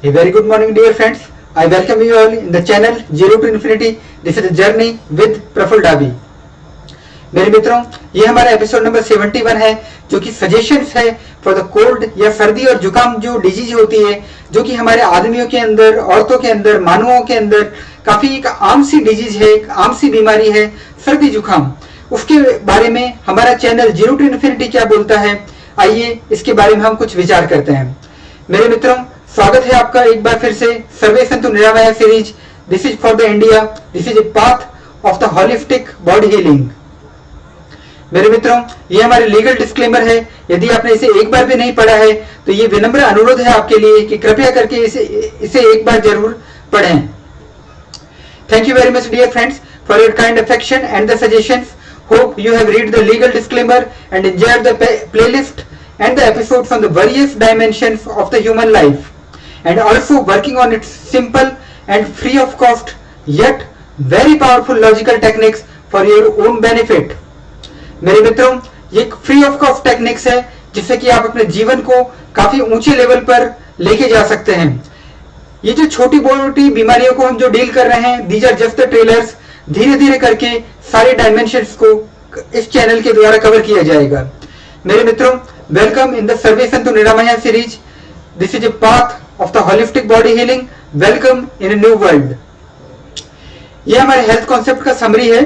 A very good morning, dear friends. I welcome you all in the channel Zero to Infinity. This is a journey with Praful डाबी. मेरे मित्रों, ये हमारा episode number 71 है, जो कि suggestions है फॉर द कोल्ड या सर्दी और जुकाम जो डिजीज होती है, जो कि हमारे आदमियों के अंदर, औरतों के अंदर, मानवों के अंदर काफी एक आम सी डिजीज है, एक आम सी बीमारी है, सर्दी जुकाम. उसके बारे में हमारा चैनल जीरो टू इन्फिनिटी क्या बोलता है, आइए इसके बारे में हम कुछ विचार करते हैं. मेरे मित्रों, स्वागत है आपका एक बार फिर से सर्वे संतु निरामया series. This is for the India, this is a path of the holistic body healing. मेरे मित्रों, ये हमारे लीगल डिस्क्लेमर है. यदि आपने इसे एक बार भी नहीं पढ़ा है तो ये विनम्र अनुरोध है आपके लिए कि कृपया करके इसे एक बार जरूर पढ़ें. Thank you very much dear friends for your kind affection and the suggestions. Hope you have read the legal disclaimer and enjoyed the playlist and the episodes on the various dimensions of the human life, and also working on its simple and free of cost yet very powerful logical techniques for your own benefit. मेरे मित्रों, ये free of cost techniques है जिससे कि आप अपने जीवन को काफी ऊंचे लेवल पर लेके जा सकते हैं. ये जो छोटी मोटी बीमारियों को हम जो डील कर रहे हैं, these are just the trailers. धीरे धीरे करके सारे डायमेंशंस को इस चैनल के द्वारा कवर किया जाएगा. मेरे मित्रों, वेलकम इन द सर्वे संतु निरामया series. This is a path of the holistic body healing. Welcome in a new world. ये हमारे हेल्थ कॉन्सेप्ट का समरी है.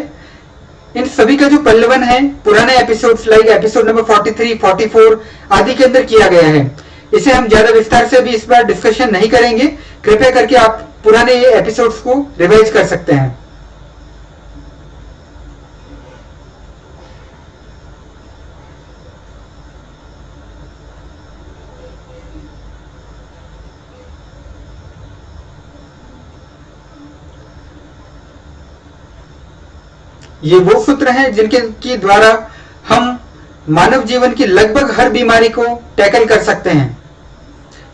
इन सभी का जो पल्लवन है पुराने एपिसोड्स लाइक एपिसोड नंबर 43, 44 आदि के अंदर किया गया है. इसे हम ज्यादा विस्तार से भी इस बार डिस्कशन नहीं करेंगे. कृपया करके आप पुराने ये एपिसोड्स को रिवाइज कर सकते हैं. ये वो सूत्र हैं जिनके की द्वारा हम मानव जीवन की लगभग हर बीमारी को टैकल कर सकते हैं.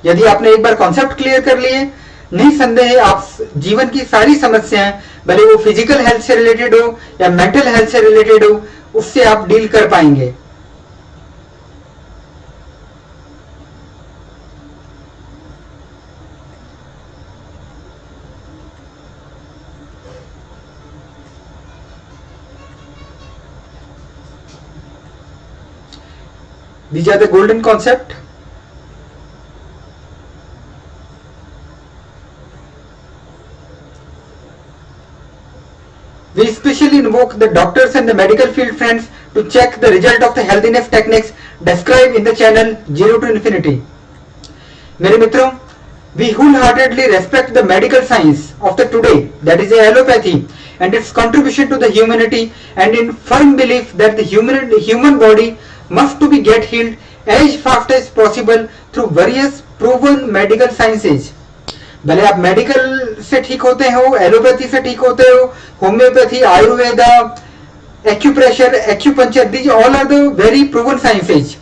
यदि आपने एक बार कॉन्सेप्ट क्लियर कर लिए, निसंदेह आप जीवन की सारी समस्याएं, भले वो फिजिकल हेल्थ से रिलेटेड हो या मेंटल हेल्थ से रिलेटेड हो, उससे आप डील कर पाएंगे. These are the golden concept. We specially invoke the doctors and the medical field friends to check the result of the healthiness techniques described in the channel Zero to Infinity. मेरे मित्रों, we wholeheartedly respect the medical science of the today, that is allopathy, and its contribution to the humanity, and in firm belief that the human body must to be get healed as fast as possible through various proven medical sciences. भले आप medical से ठीक होते हो, allopathy से ठीक होते हो, homeopathy, Ayurveda, acupressure, acupuncture, these all are the very proven sciences.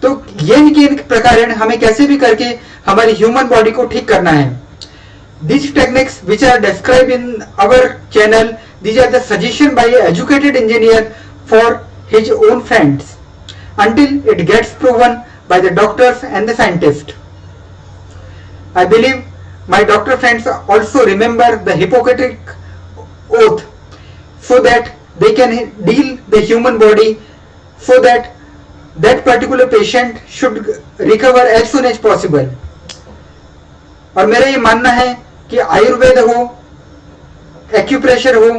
तो ये के प्रकार हमें कैसे भी करके हमारी ह्यूमन बॉडी को ठीक करना है. These techniques which are described in our channel, these are the suggestion by an educated engineer for his own friends, until it gets proven by the doctors and the scientists. I believe my doctor friends also remember the Hippocratic oath so that they can heal the human body, so that that particular patient should recover as soon as possible. और मेरा ये मानना है कि आयुर्वेद हो, acupressure हो,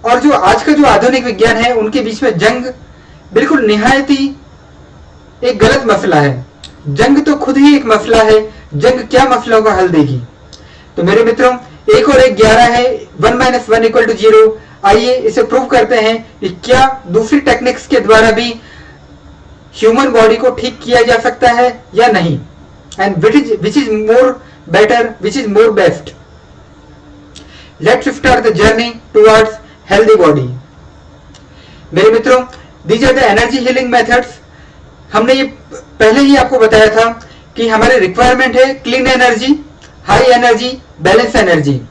और जो आज का जो आधुनिक विज्ञान है, उनके बीच में जंग बिल्कुल निहायत ही एक गलत मसला है. जंग तो खुद ही एक मसला है. जंग क्या मसलों का हल देगी. तो मेरे मित्रों, 1 और 1 11 है, 1 - 1 = 0. आइए इसे प्रूव करते हैं कि क्या दूसरी टेक्निक्स के द्वारा भी ह्यूमन बॉडी को ठीक किया जा सकता है या नहीं, and which is more better, which is more best. Let's start the journey towards healthy body. मेरे मित्रों, these are the energy healing methods. हमने ये पहले ही आपको बताया था कि हमारे रिक्वायरमेंट है clean energy, high energy, balance energy.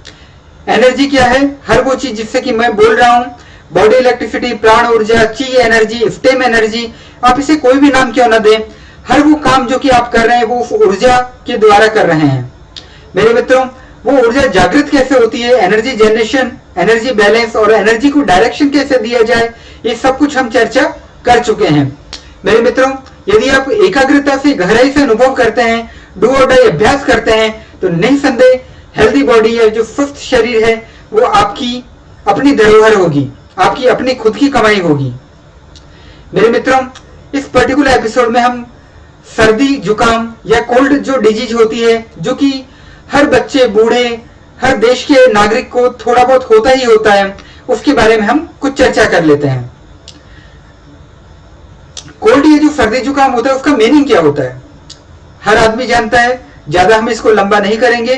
Energy क्या है? हर वो चीज जिससे कि मैं बोल रहा हूं, बॉडी इलेक्ट्रिसिटी, प्राण ऊर्जा, ची एनर्जी, स्टेम एनर्जी, आप इसे कोई भी नाम क्यों ना दें, हर वो काम जो कि आप कर रहे हैं वो उस ऊर्जा के द्वारा कर रहे हैं. मेरे मित्रों, वो ऊर्जा जागृत कैसे होती है, एनर्जी जनरेशन, एनर्जी बैलेंस और एनर्जी को डायरेक्शन कैसे दिया जाए, ये सब कुछ हम चर्चा कर चुके हैं। मेरे मित्रों, यदि आप एकाग्रता से गहराई से अनुभव करते हैं, डू और डाई अभ्यास करते हैं, तो निसंदेह हेल्दी बॉडी है, जो स्वस्थ शरीर है, वो आपकी अपनी धरोहर होगी, आपकी अपनी खुद की कमाई होगी। मेरे मित्रों, इस पर्टिकुलर एपिसोड में हम सर्दी जुकाम या कोल्ड जो डिजीज होती है, जो कि हर बच्चे, बूढ़े, हर देश के नागरिक को थोड़ा बहुत होता ही होता है, उसके बारे में हम कुछ चर्चा कर लेते हैं। कोल्ड, ये जो सर्दी जुकाम होता है, उसका मीनिंग क्या होता है? हर आदमी जानता है, ज्यादा हम इसको लंबा नहीं करेंगे।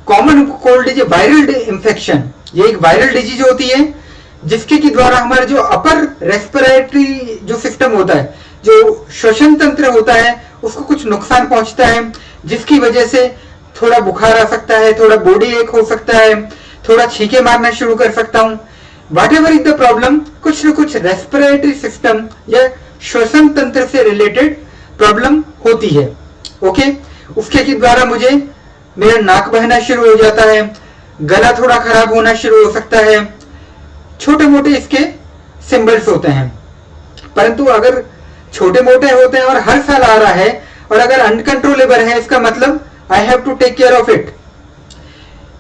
Common cold is viral infection, ये एक वायरल डिजीज होती है जिसके की द्वारा हमारा जो अपर रेस्पिरेटरी जो सिस्टम होता है, जो श्वसन तंत्र होता है, उसको कुछ नुकसान पहुंचता है, जिसकी वजह से थोड़ा बुखार आ सकता है, थोड़ा बॉडी एक हो सकता है, थोड़ा छींके मारना शुरू कर सकता हूं। What ever is the problem, कुछ न कुछ रेस्पिरेटरी सिस्टम या श्वसन तंत्र से रिलेटेड प्रॉब्लम होती है। ओके, उसके के द्वारा मुझे मेरा नाक बहना शुरू हो जाता है, गला थोड़ा खराब होना शुरू हो सकता है, छोटे मोटे इसके सिंबल्स होते हैं। परंतु अगर छोटे मोटे होते हैं और हर साल आ रहा है और अगर अनकंट्रोलेबल है, इसका मतलब I have to take care of it.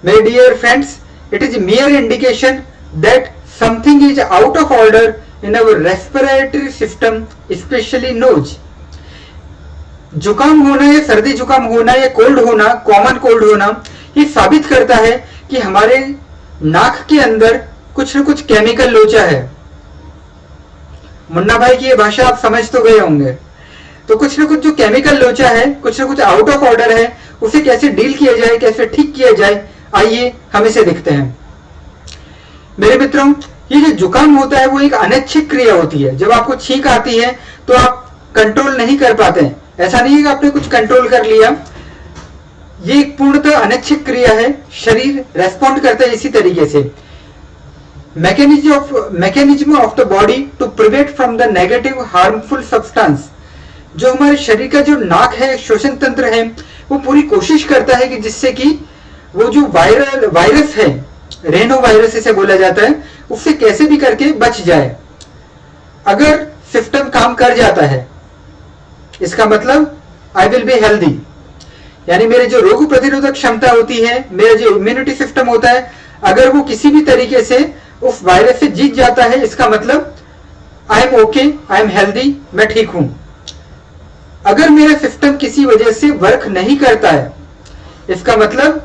My dear friends, it is mere indication that something is out of order in our respiratory system, especially nose. जुकाम होना या सर्दी जुकाम होना या कोल्ड होना, कॉमन कोल्ड होना, ये साबित करता है कि हमारे नाक के अंदर कुछ न कुछ केमिकल लोचा है। मुन्ना भाई की ये भाषा आप समझ तो गए होंगे। तो कुछ न कुछ जो केमिकल लोचा है, कुछ न कुछ आउट ऑफ ऑर्डर है, उसे कैसे डील किया जाए, कैसे ठीक किया जाए, आइए हम इसे देखते हैं। मेरे मित्रों, ये जो जुकाम होता है वो एक अनैच्छिक क्रिया होती है। जब आपको छींक आती है तो आप कंट्रोल नहीं कर पाते हैं। ऐसा नहीं है कि आपने कुछ कंट्रोल कर लिया, ये एक पूर्णतः अनैच्छिक क्रिया है, शरीर रेस्पॉन्ड करता है इसी तरीके से। Mechanism of the body to prevent from the negative harmful substance, जो हमारे शरीर का जो नाक है, श्वसन तंत्र है, वो पूरी कोशिश करता है कि जिससे कि वो जो वायरस है, रेनो वायरस इसे बोला जाता है, उससे कैसे भी करके बच जाए। अगर सिस्टम काम कर जाता है, इसका मतलब आई विल बी हेल्दी, यानी मेरे जो रोग प्रतिरोधक क्षमता होती है, मेरा जो इम्यूनिटी सिस्टम होता है, अगर वो किसी भी तरीके से उस वायरस से जीत जाता है, इसका मतलब I am okay, I am healthy, मैं ठीक हूं। अगर मेरा सिस्टम किसी वजह से वर्क नहीं करता है, इसका मतलब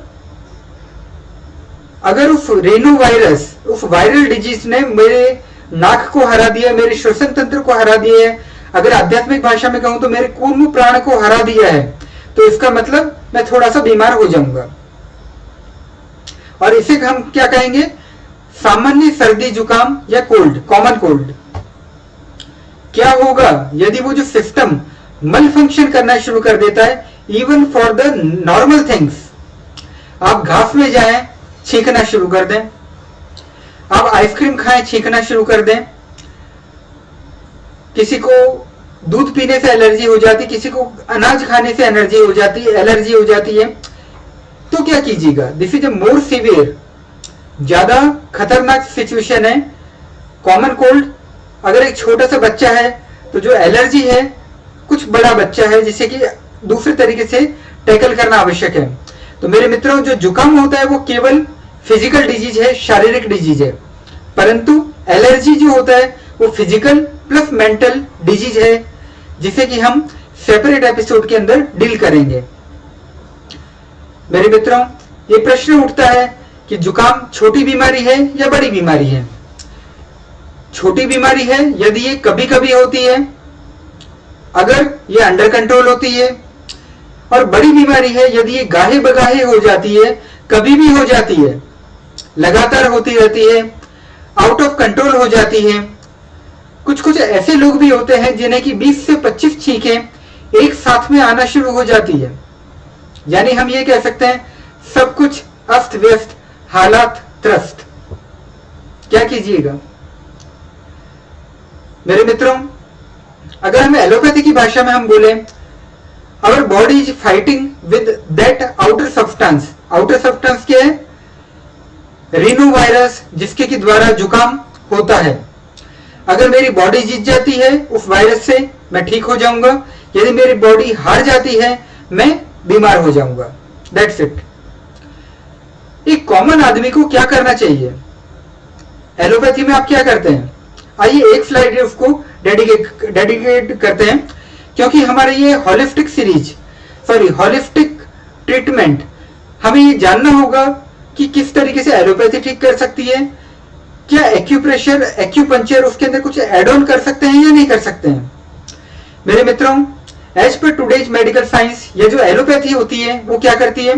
अगर उस रेनो वायरस, उस वायरल डिजीज ने मेरे नाक को हरा दिया, मेरे श्वसन तंत्र को हरा दिया है, अगर आध्यात्मिक भाषा में कहूं तो मेरे कूर्म प्राण को हरा दिया है, तो इसका मतलब मैं थोड़ा सा बीमार हो जाऊंगा। और इसे हम क्या कहेंगे? सामान्य सर्दी जुकाम या कोल्ड, कॉमन कोल्ड। क्या होगा यदि वो जो सिस्टम मल फंक्शन करना शुरू कर देता है, even for the normal things. आप घास में जाएं, छींकना शुरू कर दें, आप आइसक्रीम खाएं, छींकना शुरू कर दें, किसी को दूध पीने से एलर्जी हो जाती, किसी को अनाज खाने से एलर्जी हो जाती है, तो क्या कीजिएगा? This is a more severe, ज्यादा खतरनाक सिचुएशन है। कॉमन कोल्ड, अगर एक छोटा सा बच्चा है तो जो एलर्जी है, कुछ बड़ा बच्चा है जिसे कि दूसरे तरीके से टैकल करना आवश्यक है। तो मेरे मित्रों, जो जुकाम होता है वो केवल फिजिकल डिजीज है, शारीरिक डिजीज है, परंतु एलर्जी जो होता है वो फिजिकल प्लस मेंटल डिजीज है, जिसे कि हम सेपरेट एपिसोड के अंदर डील करेंगे। मेरे मित्रों, ये प्रश्न उठता है कि जुकाम छोटी बीमारी है या बड़ी बीमारी है? छोटी बीमारी है यदि ये कभी कभी होती है, अगर ये अंडर कंट्रोल होती है, और बड़ी बीमारी है यदि ये गाहे बगाहे हो जाती है, कभी भी हो जाती है, लगातार होती रहती है, आउट ऑफ कंट्रोल हो जाती है। कुछ कुछ ऐसे लोग भी होते हैं जिन्हें कि 20 से 25 छींकें एक साथ में आना शुरू हो जाती है, यानी हम ये कह सकते हैं सब कुछ अस्त व्यस्त, हालात त्रस्त। क्या कीजिएगा? मेरे मित्रों, अगर हम एलोपैथी की भाषा में हम बोले, our body is fighting with that outer substance, outer substance क्या है? रीनो वायरस, जिसके के द्वारा जुकाम होता है। अगर मेरी बॉडी जीत जाती है उस वायरस से, मैं ठीक हो जाऊंगा। यदि मेरी बॉडी हार जाती है, मैं बीमार हो जाऊंगा। That's it. एक कॉमन आदमी को क्या करना चाहिए? एलोपैथी में आप क्या करते हैं? आइए एक स्लाइड उसको डेडिकेट करते हैं, क्योंकि हमारे ये होलिस्टिक ट्रीटमेंट, हमें ये जानना होगा कि किस तरीके से एलोपैथी ठीक कर सकती है। क्या एक्यूप्रेशर, एक्यूपंक्चर उसके अंदर कुछ एड ऑन कर सकते हैं या नहीं कर सकते हैं? मेरे मित्रों, as per today's medical science, ये जो एलोपैथी होती है वो क्या करती है?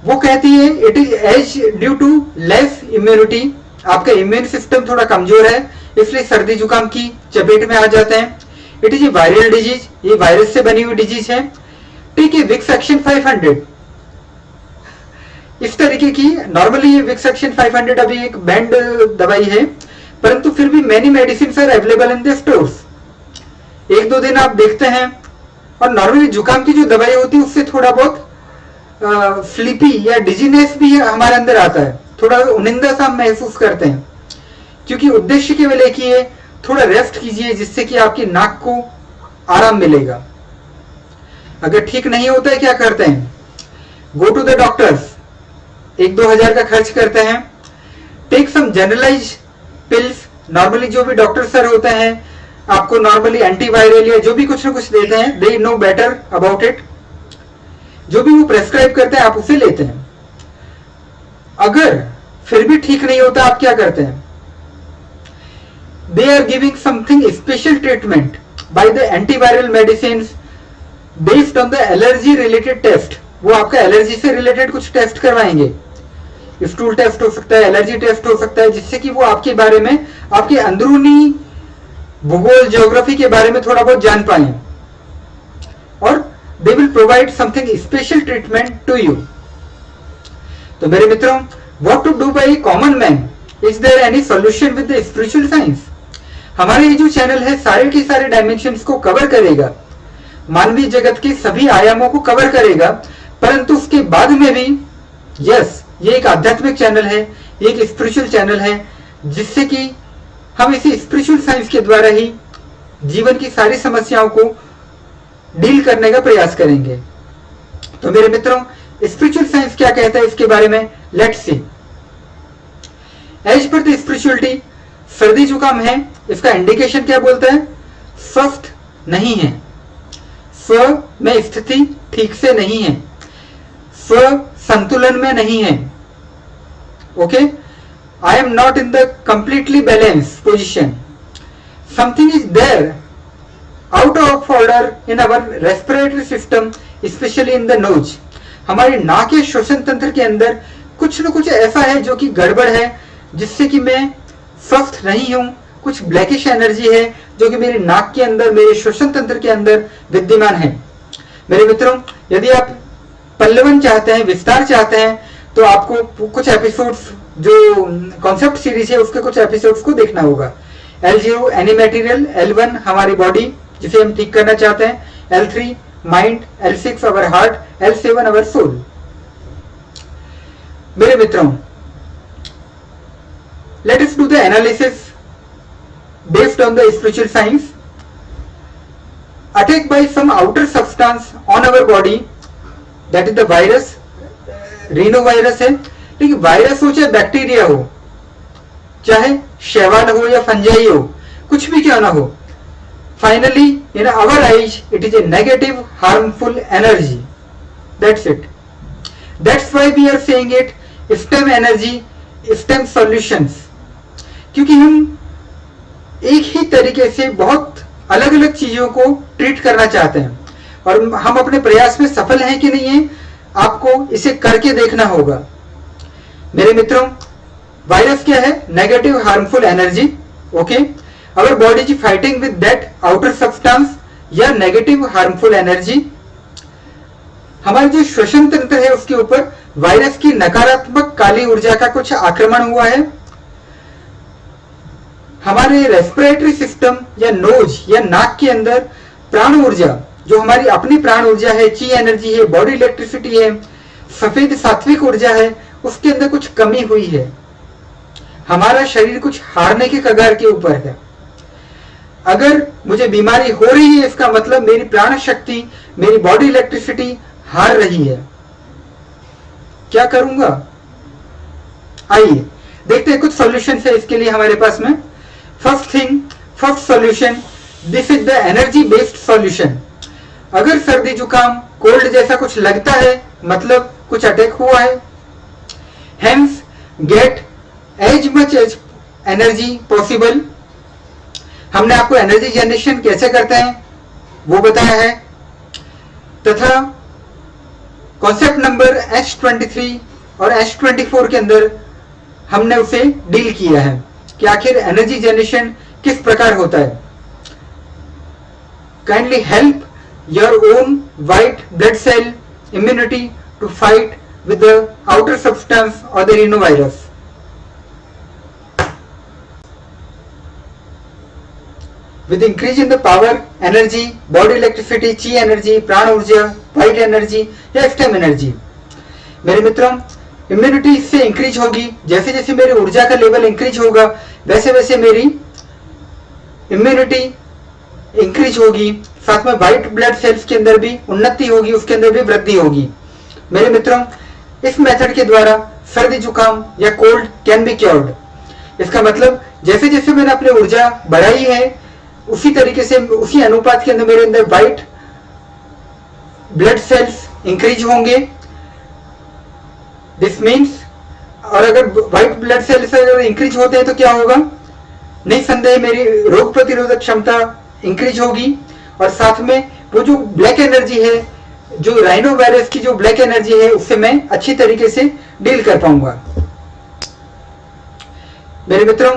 वो कहती है it is as due to less immunity. आपका इम्यून सिस्टम थोड़ा कमजोर है, इसलिए सर्दी जुकाम की चपेट में आ जाते हैं। It is A viral disease, ये वायरस से बनी हुई डिजीज है। ठीक है, विक्स एक्शन 500 इस तरीके की। नॉर्मली ये विक्स एक्शन 500 अभी एक बैंड दवाई है, परंतु फिर भी many medicine are available in the stores. एक दो दिन आप देखते हैं, और नॉर्मली जुकाम की जो दवाई होती है उससे थोड़ा बहुत स्लीपी या डिजीनेस भी हमारे अंदर आता है, थोड़ा उनिंदा सा हम महसूस करते हैं, क्योंकि उद्देश्य केवल एक ही है, थोड़ा रेस्ट कीजिए जिससे कि आपकी नाक को आराम मिलेगा। अगर ठीक नहीं होता है, क्या करते हैं? गो टू द डॉक्टर्स, 1-2 हजार का खर्च करते हैं। Take some generalize pills. Normally जो भी डॉक्टर सर होते हैं आपको नॉर्मली एंटीवायरल या जो भी कुछ ना कुछ देते हैं, they know better about it. जो भी वो प्रेस्क्राइब करते हैं आप उसे लेते हैं। अगर फिर भी ठीक नहीं होता, आप क्या करते हैं? They are giving something special treatment by the antiviral medicine based on the allergy related test. वो आपका एलर्जी से रिलेटेड कुछ टेस्ट करवाएंगे। स्टूल टेस्ट हो सकता है, एलर्जी टेस्ट हो सकता है, जिससे कि वो आपके बारे में, आपके अंदरूनी भूगोल, ज्योग्राफी के बारे में थोड़ा बहुत जान पाए, और they will provide something special treatment to you. तो मेरे मित्रों, what to do by common man? Is there any solution with the spiritual science? हमारे ये जो चैनल है सारे के सारे डायमेंशंस को कवर करेगा, मानवीय जगत के सभी आयामों को कवर करेगा, परंतु उसके बाद में भी यस, ये एक आध्यात्मिक चैनल है, एक स्पिरिचुअल चैनल है, जिससे कि हम इसी स्पिरिचुअल साइंस के द्वारा ही जीवन की सारी समस्याओं को डील करने का प्रयास करेंगे। तो मेरे मित्रों, स्पिरिचुअल साइंस क्या कहता है इसके बारे में, let's see. As per the spirituality, सर्दी जुकाम है, इसका इंडिकेशन क्या बोलता है? स्वस्थ नहीं है, स्व में स्थिति ठीक से नहीं है, स्व संतुलन में नहीं है। Okay, I am not in the completely balance position, something is there out of order in our respiratory system, specially in the nose. हमारे नाक के श्वसन तंत्र के अंदर कुछ न कुछ ऐसा है जो कि गड़बड़ है, जिससे कि मैं स्वस्थ नहीं हूं। कुछ ब्लैकिश एनर्जी है जो कि मेरे नाक के अंदर, मेरे श्वसन तंत्र के अंदर विद्यमान है। मेरे मित्रों, यदि आप पल्लवन चाहते हैं, विस्तार चाहते हैं, तो आपको कुछ एपिसोड्स, जो कॉन्सेप्ट सीरीज है उसके कुछ एपिसोड्स को देखना होगा। L0 एनी मटेरियल, L1 हमारी बॉडी जिसे हम ठीक करना चाहते हैं, L3 mind, L6 our heart, L7 our soul. मेरे मित्रों, let us do the analysis based on the spiritual science. Attacked by some outer substance on our body, that is the virus, रीनोवायरस है। लेकिन वायरस हो चाहे bacteria हो, चाहे शैवाल हो या फंजाई हो, कुछ भी क्यों ना हो, finally in our eyes it is a negative harmful energy. That's it. That's why we are saying it stem energy, stem solutions, क्योंकि हम एक ही तरीके से बहुत अलग अलग चीजों को ट्रीट करना चाहते हैं, और हम अपने प्रयास में सफल हैं कि नहीं है, आपको इसे करके देखना होगा। मेरे मित्रों, वायरस क्या है? Negative harmful energy. Okay, our body is fighting with that outer substance या नेगेटिव हार्मफुल एनर्जी। हमारे जो श्वसन तंत्र है उसके ऊपर वायरस की नकारात्मक काली ऊर्जा का कुछ आक्रमण हुआ है। हमारे रेस्पिरेटरी सिस्टम या नोज या नाक के अंदर प्राण ऊर्जा, जो हमारी अपनी प्राण ऊर्जा है, ची एनर्जी है, बॉडी इलेक्ट्रिसिटी है, सफेद सात्विक ऊर्जा है उसके अंदर कुछ कमी हुई है, हमारा शरीर कुछ हारने के कगार के ऊपर है। अगर मुझे बीमारी हो रही है इसका मतलब मेरी प्राण शक्ति, मेरी बॉडी इलेक्ट्रिसिटी हार रही है। क्या करूंगा? आइए देखते हैं कुछ सॉल्यूशन है इसके लिए हमारे पास में। First solution, this is the energy based solution. अगर सर्दी जुकाम कोल्ड जैसा कुछ लगता है मतलब कुछ अटैक हुआ है। Hence get as much as energy possible. हमने आपको एनर्जी जनरेशन कैसे करते हैं वो बताया है, तथा कॉन्सेप्ट नंबर H23 और H24 के अंदर हमने उसे डील किया है कि आखिर एनर्जी जनरेशन किस प्रकार होता है। Kindly help your own white blood cell immunity to fight with the outer substance और the rhinovirus. With increase in the power, energy, body electricity, chi energy, प्राण ऊर्जा, white energy या स्टेम एनर्जी। मेरे मित्रों, इम्यूनिटी इससे increase होगी। जैसे जैसे मेरी ऊर्जा का लेवल इंक्रीज होगा वैसे वैसे मेरी इम्यूनिटी इंक्रीज होगी। साथ में व्हाइट ब्लड सेल्स के अंदर भी उन्नति होगी, उसके अंदर भी वृद्धि होगी। मेरे मित्रों, इस मेथड के द्वारा सर्दी जुकाम या कोल्ड कैन बी क्योर्ड। इसका मतलब जैसे जैसे मैंने अपनी ऊर्जा बढ़ाई है उसी तरीके से, उसी अनुपात के अंदर मेरे अंदर व्हाइट ब्लड सेल्स इंक्रीज होंगे। दिस मीन्स, और अगर व्हाइट ब्लड सेल्स अगर इंक्रीज होते हैं तो क्या होगा? निसंदेह मेरी रोग प्रतिरोधक क्षमता इंक्रीज होगी। और साथ में वो जो ब्लैक एनर्जी है, जो राइनो वायरस की जो ब्लैक एनर्जी है, उससे मैं अच्छी तरीके से डील कर पाऊंगा। मेरे मित्रों,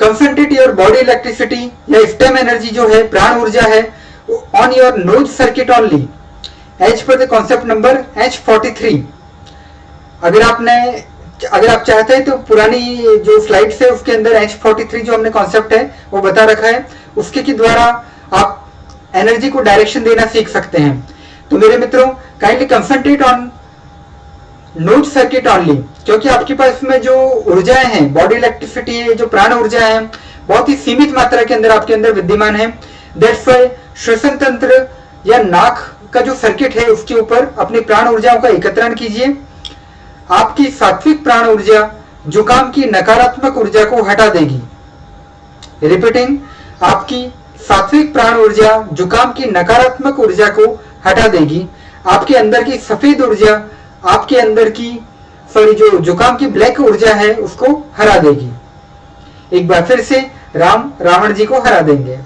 कंसंट्रेट योर बॉडी इलेक्ट्रिसिटी या स्टेम एनर्जी जो है, प्राण ऊर्जा है, on your nose circuit only as per the concept number H43। अगर आप चाहते हैं तो पुरानी जो स्लाइड्स है उसके अंदर H43 जो हमने कॉन्सेप्ट है वो बता रखा है, उसके के द्वारा आप एनर्जी को डायरेक्शन देना सीख सकते हैं। तो मेरे मित्रों, kindly concentrate on node circuit only, क्योंकि आपके पास में जो ऊर्जाएं हैं, बॉडी इलेक्ट्रिसिटी है, जो प्राण ऊर्जा है, बहुत ही सीमित मात्रा के अंदर आपके अंदर विद्यमान है। दैट्स व्हाई श्वसन तंत्र या नाक का जो सर्किट है उसके ऊपर अपनी प्राण ऊर्जाओं का एकत्रण कीजिए। आपकी सात्विक प्राण ऊर्जा जुकाम की नकारात्मक ऊर्जा को हटा देगी। रिपीटिंग, आपकी सात्विक प्राण ऊर्जा जुकाम की नकारात्मक ऊर्जा को हटा देगी। आपके अंदर की सफेद ऊर्जा आपके अंदर की जो जुकाम की ब्लैक ऊर्जा है उसको हरा देगी। एक बार फिर से राम रावण जी को हरा देंगे।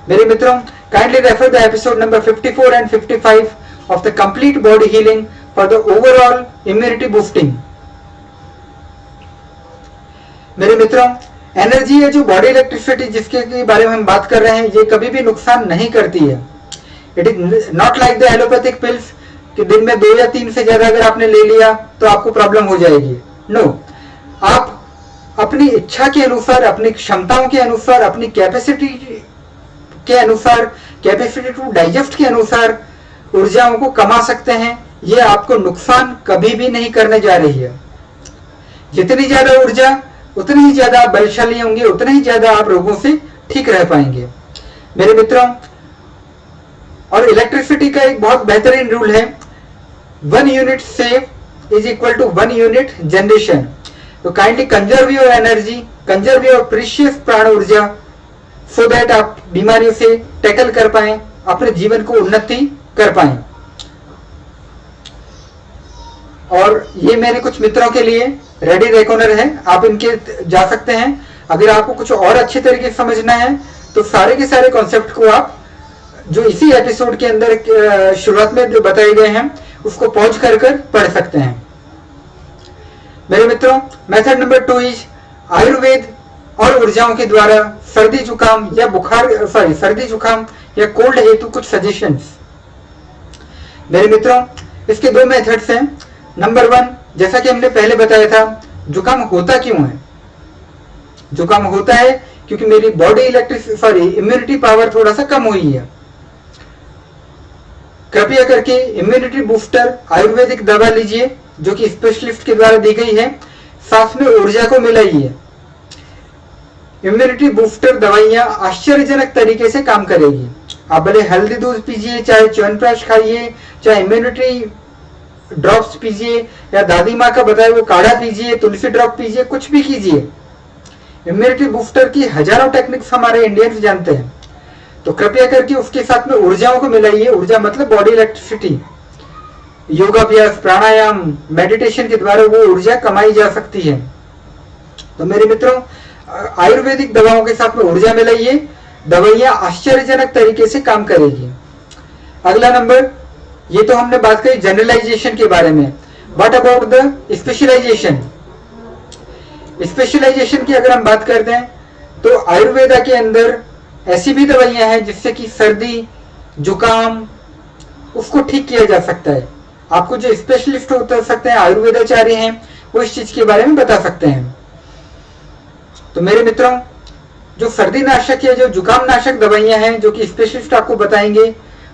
मेरे मित्रों, kindly refer the episode number 54 and 55 of the complete body healing for the overall immunity boosting. मेरे मित्रों, एनर्जी है जो बॉडी इलेक्ट्रिसिटी जिसके बारे में हम बात कर रहे हैं, ये कभी भी नुकसान नहीं करती है। It is not like the allopathic pills कि दिन में 2 या 3 से ज्यादा अगर आपने ले लिया तो आपको प्रॉब्लम हो जाएगी। नो, आप अपनी इच्छा के अनुसार, अपनी क्षमताओं के अनुसार, अपनी कैपेसिटी के अनुसार, कैपेसिटी टू डाइजेस्ट के अनुसार ऊर्जाओं को कमा सकते हैं। ये आपको नुकसान कभी भी नहीं करने जा रही है। जितनी ज्यादा ऊर्जा उतनी ही ज्यादा आप बलशाली होंगे, उतना ही ज्यादा आप रोगों से ठीक रह पाएंगे। मेरे मित्रों, और इलेक्ट्रिसिटी का एक बहुत बेहतरीन रूल है, 1 unit save is equal to 1 unit generation. तो kindly conserve your energy, conserve your precious प्राण ऊर्जा, सो दैट आप बीमारियों से टैकल कर पाए, अपने जीवन को उन्नति कर पाए। और ये मेरे कुछ मित्रों के लिए रेडी रेकॉनर है, आप इनके जा सकते हैं। अगर आपको कुछ और अच्छे तरीके से समझना है तो सारे के सारे कॉन्सेप्ट को आप जो इसी एपिसोड के अंदर शुरुआत में जो बताए गए हैं उसको पॉज कर पढ़ सकते हैं। मेरे मित्रों, मेथड नंबर 2 इज आयुर्वेद और ऊर्जाओं के द्वारा सर्दी जुकाम या सर्दी जुकाम या कोल्ड हेतु कुछ सजेशंस। मेरे मित्रों, इसके 2 मेथड्स हैं। नंबर 1, जैसा कि हमने पहले बताया था, जुकाम होता क्यों है? जुकाम होता है क्योंकि मेरी बॉडी इम्यूनिटी पावर थोड़ा सा कम हुई है। कृपया करके इम्यूनिटी बूस्टर आयुर्वेदिक दवा लीजिए, जो कि स्पेशलिस्ट के द्वारा दी गई है, साथ में ऊर्जा को मिलाइए। इम्यूनिटी बूस्टर दवाइयां आश्चर्यजनक तरीके से काम करेगी। आप भले हल्दी दूध पीजिए, चाहे च्यवनप्राश खाइए, चाहे इम्यूनिटी ड्रॉप्स पीजिए, या दादी माँ का बताया वो काढ़ा पीजिए, तुलसी ड्रॉप पीजिए, कुछ भी कीजिए। इम्यूनिटी बूस्टर की हजारों टेक्निक्स हमारे इंडियंस जानते हैं, तो कृपया करके उसके साथ में ऊर्जाओं को मिलाइए। ऊर्जा मतलब बॉडी इलेक्ट्रिसिटी। योगाभ्यास, प्राणायाम, मेडिटेशन के द्वारा वो ऊर्जा कमाई जा सकती है। तो मेरे मित्रों, आयुर्वेदिक दवाओं के साथ में ऊर्जा मिलाइए, दवाइयां आश्चर्यजनक तरीके से काम करेगी। अगला नंबर, ये तो हमने बात करी जनरलाइजेशन के बारे में। What about the specialization? Specialization की अगर हम बात करते हैं तो आयुर्वेदा के अंदर ऐसी भी दवाइयां हैं जिससे कि सर्दी, जुकाम, उसको ठीक किया जा सकता है। आपको जो स्पेशलिस्ट हो सकते हैं, आयुर्वेदाचार्य हैं, वो इस चीज के बारे में बता सकते हैं। तो मेरे मित्रों, जो सर्दी नाशक या जो जुकाम नाशक दवाइयां हैं जो कि स्पेशलिस्ट आपको बताएंगे,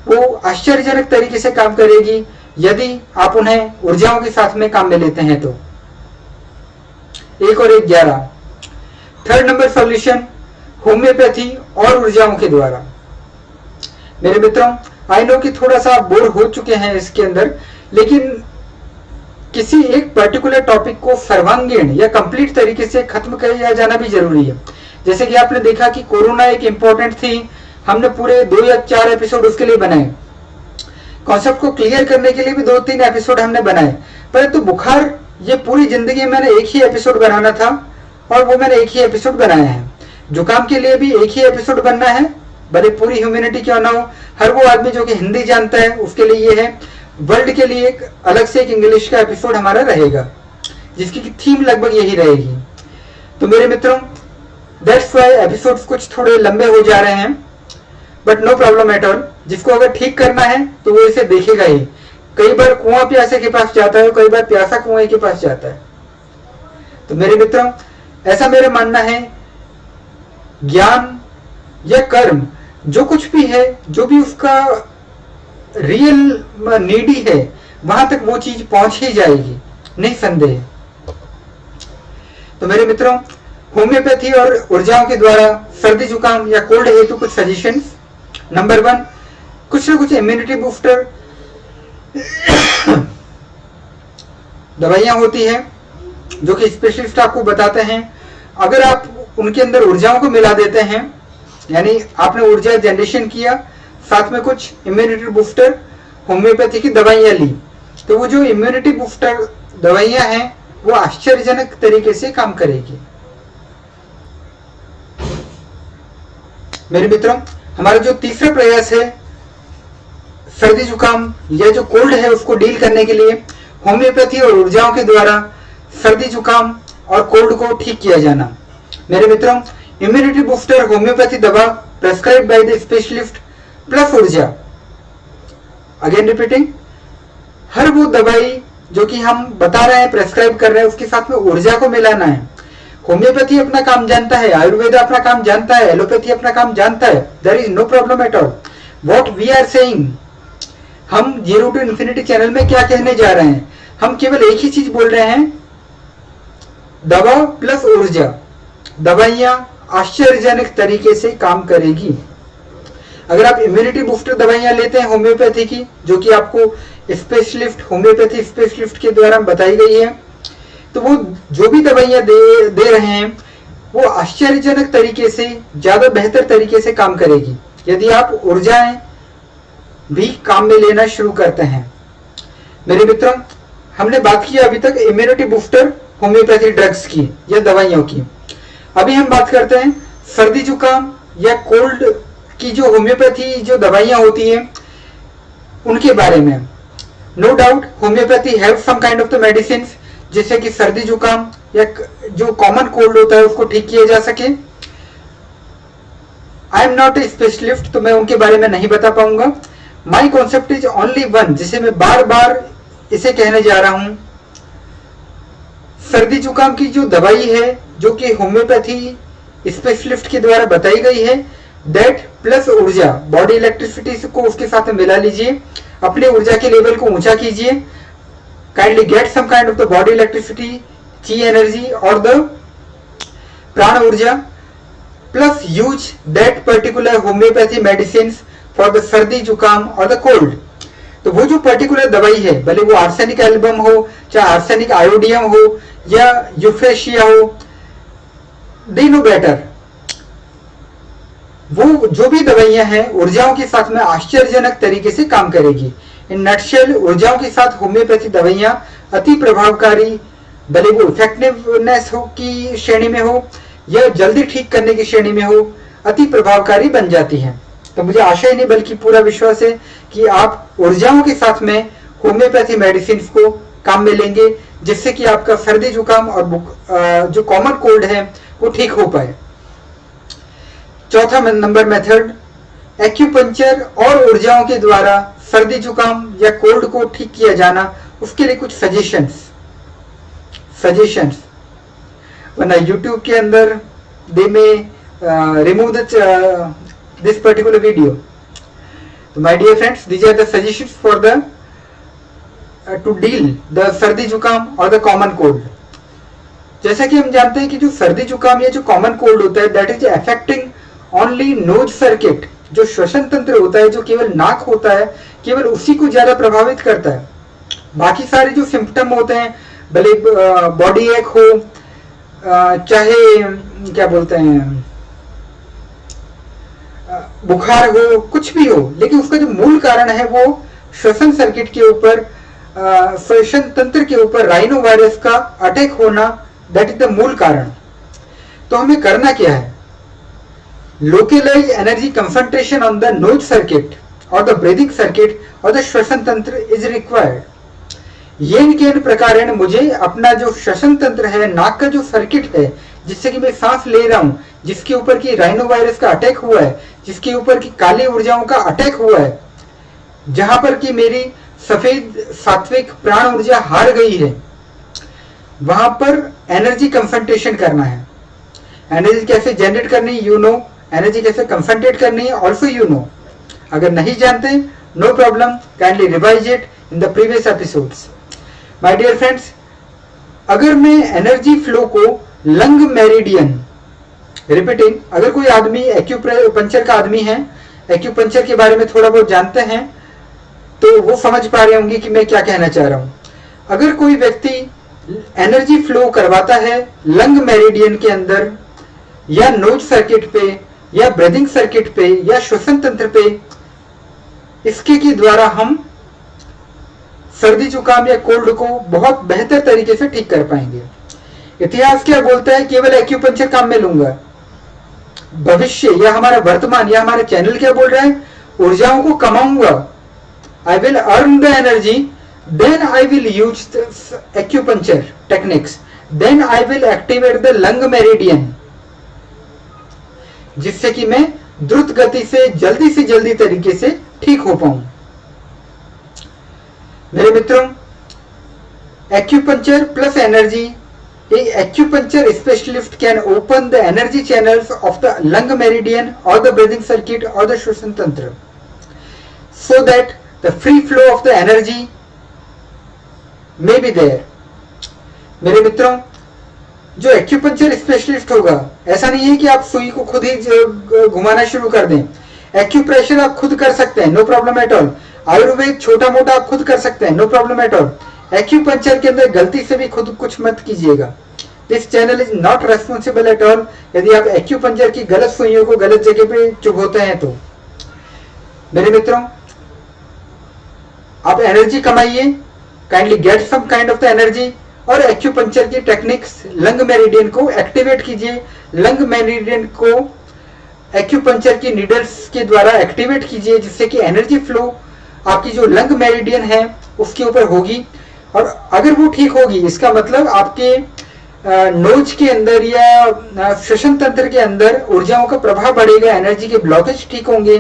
वो आश्चर्यजनक तरीके से काम करेगी यदि आप उन्हें ऊर्जाओं के साथ में काम में लेते हैं तो। 1 और 1 11। थर्ड नंबर सॉल्यूशन, होम्योपैथी और ऊर्जाओं के द्वारा। मेरे मित्रों, आई नो कि थोड़ा सा बोर हो चुके हैं इसके अंदर, लेकिन किसी एक पर्टिकुलर टॉपिक को सर्वांगीण या कंप्लीट तरीके से खत्म किया जाना भी जरूरी है। जैसे कि आपने देखा कि कोरोना एक इंपॉर्टेंट थी, हमने पूरे 2 या 4 एपिसोड उसके लिए बनाए। कॉन्सेप्ट को क्लियर करने के लिए भी 2-3 एपिसोड हमने बनाए, परंतु बुखार ये पूरी जिंदगी मैंने एक ही एपिसोड बनाना था और वो मैंने एक ही एपिसोड बनाया है। जुकाम के लिए भी एक ही एपिसोड बनना है, भले पूरी ह्यूमैनिटी क्यों ना हो। हर वो आदमी जो कि हिंदी जानता है उसके लिए ये है। वर्ल्ड के लिए एक अलग से एक इंग्लिश का एपिसोड हमारा रहेगा, जिसकी थीम लगभग यही रहेगी। तो मेरे मित्रों, दैट्स व्हाई एपिसोड्स कुछ थोड़े लंबे हो जा रहे हैं, but no problem at all. जिसको अगर ठीक करना है तो वो इसे देखेगा ही। कई बार कुआं प्यासे के पास जाता है, कई बार प्यासा कुएं के पास जाता है। तो मेरे मित्रों, ऐसा मेरा मानना है, ज्ञान या कर्म जो कुछ भी है, जो भी उसका रियल नीडी है, वहां तक वो चीज पहुंच ही जाएगी, नहीं संदेह। तो मेरे मित्रों, होम्योपैथी और ऊर्जाओं के द्वारा सर्दी जुकाम या कोल्ड हेतु कुछ सजेशंस। नंबर 1, कुछ ना कुछ इम्यूनिटी बूस्टर दवाइयां होती है जो कि स्पेशलिस्ट आपको बताते हैं। अगर आप उनके अंदर ऊर्जाओं को मिला देते हैं, यानी आपने ऊर्जा जनरेशन किया, साथ में कुछ इम्यूनिटी बूस्टर होम्योपैथी की दवाइयां ली, तो वो जो इम्यूनिटी बूस्टर दवाइयां हैं वो आश्चर्यजनक तरीके से काम करेगी। मेरे मित्रों, हमारा जो तीसरा प्रयास है सर्दी जुकाम या जो कोल्ड है उसको डील करने के लिए, होम्योपैथी और ऊर्जाओं के द्वारा सर्दी जुकाम और कोल्ड को ठीक किया जाना। मेरे मित्रों, इम्यूनिटी बूस्टर होम्योपैथी दवा prescribe by the specialist plus ऊर्जा। अगेन रिपीटिंग, हर वो दवाई जो कि हम बता रहे हैं, प्रेस्क्राइब कर रहे हैं, उसके साथ में ऊर्जा को मिलाना है। होम्योपैथी अपना काम जानता है, आयुर्वेद अपना काम जानता है, एलोपैथी अपना काम जानता है। There is no problem at all. What we are saying, हम जीरो टू इन्फिनिटी चैनल में क्या कहने जा रहे हैं, हम केवल एक ही चीज बोल रहे हैं, दवा प्लस ऊर्जा। दवाइयां आश्चर्यजनक तरीके से काम करेगी। अगर आप इम्यूनिटी बूस्टर दवाइयां लेते हैं होम्योपैथी की, जो कि आपको स्पेशलिस्ट होम्योपैथी स्पेशलिस्ट के द्वारा बताई गई है, तो वो जो भी दवाइयां दे रहे हैं वो आश्चर्यजनक तरीके से, ज्यादा बेहतर तरीके से काम करेगी यदि आप ऊर्जाएं भी काम में लेना शुरू करते हैं। मेरे मित्रों, हमने बात की अभी तक इम्यूनिटी बूस्टर होम्योपैथी ड्रग्स की या दवाइयों की। अभी हम बात करते हैं सर्दी जुकाम या कोल्ड की जो होम्योपैथी जो दवाइयां होती हैं उनके बारे में। No doubt homeopathy have some kind of the medicine जिससे कि सर्दी जुकाम या जो कॉमन कोल्ड होता है उसको ठीक किया जा सके। आई एम नॉट ए स्पेशलिस्ट, तो मैं उनके बारे में नहीं बता पाऊंगा। My concept is only one, जिसे मैं बार बार इसे कहने जा रहा हूं। सर्दी जुकाम की जो दवाई है जो कि होम्योपैथी स्पेशलिस्ट के द्वारा बताई गई है, दैट प्लस ऊर्जा, बॉडी इलेक्ट्रिसिटी को उसके साथ में मिला लीजिए, अपने ऊर्जा के लेवल को ऊंचा कीजिए, kindly get some kind of the body electricity, chi energy or the prana urja, plus use that particular homeopathy medicines for the सर्दी जुकाम और द कोल्ड। तो वो जो पर्टिकुलर दवाई है, भले वो आर्सेनिक एल्बम हो, चाहे आर्सेनिक आयोडियम हो या यूफ्रेशिया हो, दे नो बेटर, वो जो भी दवाइयां हैं ऊर्जाओं के साथ में आश्चर्यजनक तरीके से काम करेगी। इन नटशेल ऊर्जाओं के साथ होम्योपैथी दवाइयां अति प्रभावकारी, भले वो इफेक्टिवनेस हो की श्रेणी में हो या जल्दी ठीक करने की श्रेणी में हो, अति प्रभावकारी बन जाती हैं। तो मुझे आशा ही नहीं बल्कि पूरा विश्वास है कि आप ऊर्जाओं के साथ में होम्योपैथी मेडिसिन को काम में लेंगे, जिससे कि आपका सर्दी जुकाम और जो कॉमन कोल्ड है वो ठीक हो पाए। चौथा नंबर मेथड, एक्यूपंक्चर और ऊर्जाओं के द्वारा सर्दी जुकाम या कोल्ड को ठीक किया जाना। उसके लिए कुछ सजेशंस वरना यूट्यूब के अंदर दे में remove this particular video. So my dear friends, these are the suggestions for the to deal the सर्दी जुकाम और द कॉमन कोल्ड। जैसा कि हम जानते हैं कि जो सर्दी जुकाम या जो कॉमन कोल्ड होता है, that is affecting only nose circuit, जो श्वसन तंत्र होता है, जो केवल नाक होता है, केवल उसी को ज्यादा प्रभावित करता है। बाकी सारे जो सिम्टम होते हैं, भले बॉडी एक हो, चाहे क्या बोलते हैं बुखार हो, कुछ भी हो, लेकिन उसका जो मूल कारण है वो श्वसन सर्किट के ऊपर, श्वसन तंत्र के ऊपर राइनो वायरस का अटैक होना, दैट इज द मूल कारण। तो हमें करना क्या है? Localise energy concentration on the nose circuit और द ब्रीदिंग सर्किट और द श्वसन तंत्र इज रिक्वायर्ड। येन केन प्रकारेण मुझे अपना जो श्वसन तंत्र है, नाक का जो सर्किट है, जिससे कि मैं सांस ले रहा हूं, जिसके ऊपर की राइनो वायरस का अटैक हुआ है, जिसके ऊपर की काली ऊर्जाओं का अटैक हुआ है, जहां पर की मेरी सफेद सात्विक प्राण ऊर्जा हार गई है, वहां पर एनर्जी कंसंट्रेशन करना है। एनर्जी कैसे जनरेट करनी, यू नो, एनर्जी कैसे कंसंट्रेट करनी है, ऑल्सो यू नो। अगर नहीं जानते, no problem, kindly revise it in the previous episodes. My dear friends, अगर मैं एनर्जी फ्लो को लंग मेरिडियन, रिपीटिंग, अगर कोई आदमी एक्यूपंक्चर का आदमी है, एक्यूपंक्चर के बारे में थोड़ा बहुत जानते हैं, तो वो समझ पा रहे होंगे कि मैं क्या कहना चाह रहा हूं। अगर कोई व्यक्ति एनर्जी फ्लो करवाता है लंग मेरिडियन के अंदर या नोज सर्किट पे या ब्रीदिंग सर्किट पे या श्वसन तंत्र पे, इसके के द्वारा हम सर्दी जुकाम या कोल्ड को बहुत बेहतर तरीके से ठीक कर पाएंगे। इतिहास क्या बोलता है? केवल एक्यूपंक्चर काम में लूंगा। भविष्य या हमारा वर्तमान या हमारा चैनल क्या बोल रहा है? ऊर्जाओं को कमाऊंगा। I will earn the energy, then I will use acupuncture techniques, then I will activate the lung meridian, जिससे कि मैं द्रुत गति से जल्दी तरीके से ठीक हो पाऊं। मेरे मित्रों, acupuncture plus energy, a acupuncture specialist can open the energy channels of the lung meridian or the breathing circuit or the shwasan tantra, so that the free flow of the energy may be there. मेरे मित्रों, जो acupuncture specialist होगा, ऐसा नहीं है कि आप सुई को खुद ही घुमाना शुरू कर दें। एक्यूप्रेशर आप खुद कर सकते हैं, no problem at all. Ayurveda छोटा मोटा आप खुद कर सकते हैं, no problem at all. Acupuncture के अंदर गलती से भी खुद कुछ मत कीजिएगा। This channel is not responsible at all यदि आप एक्यूपंक्चर की गलत सुइयों को गलत जगह पे चुभोते हैं तो। मेरे मित्रों, आप एनर्जी कमाइए, kindly get some kind of the energy, और एक्यूपंक्चर की टेक्निक्स लंग मेरिडियन को एक्टिवेट कीजिए। लंग मेरिडियन को एक्यूपंक्चर की नीडल्स के द्वारा एक्टिवेट कीजिए, जिससे कि एनर्जी फ्लो आपकी जो लंग मेरिडियन है उसके ऊपर होगी। और अगर वो ठीक होगी, इसका मतलब आपके नोज के अंदर या श्वसन तंत्र के अंदर ऊर्जाओं का प्रभाव बढ़ेगा, एनर्जी के ब्लॉकेज ठीक होंगे।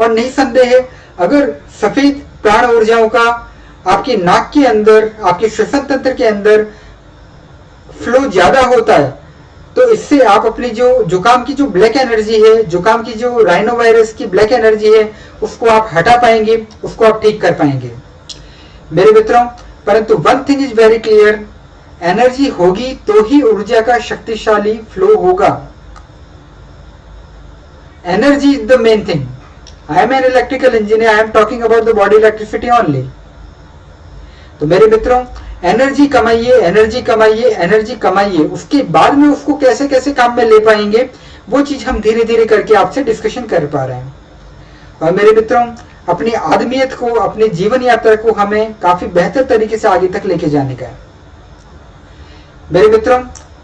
और नहीं संदेह, अगर सफेद प्राण ऊर्जाओं का आपकी नाक के अंदर, आपके श्वसन तंत्र के अंदर फ्लो ज्यादा होता है, तो इससे आप अपनी जो जुकाम की जो ब्लैक एनर्जी है, जुकाम की जो राइनो वायरस की ब्लैक एनर्जी है, उसको आप हटा पाएंगे, उसको आप ठीक कर पाएंगे। मेरे मित्रों, परंतु one thing is very clear, energy होगी तो ही ऊर्जा का शक्तिशाली फ्लो होगा। Energy is the main thing. I am an electrical engineer, I am talking about the body electricity only. तो मेरे मित्रों, एनर्जी कमाइए, एनर्जी कमाइए, एनर्जी कमाइए, उसके बाद में उसको कैसे कैसे काम में ले पाएंगे वो चीज हम धीरे धीरे करके आपसे डिस्कशन कर पा रहे हैं। और मेरे मित्रों, अपनी आदमियत को, अपनी जीवन यात्रा को हमें काफी बेहतर तरीके से आगे तक लेके जाने का है। मेरे मित्रों,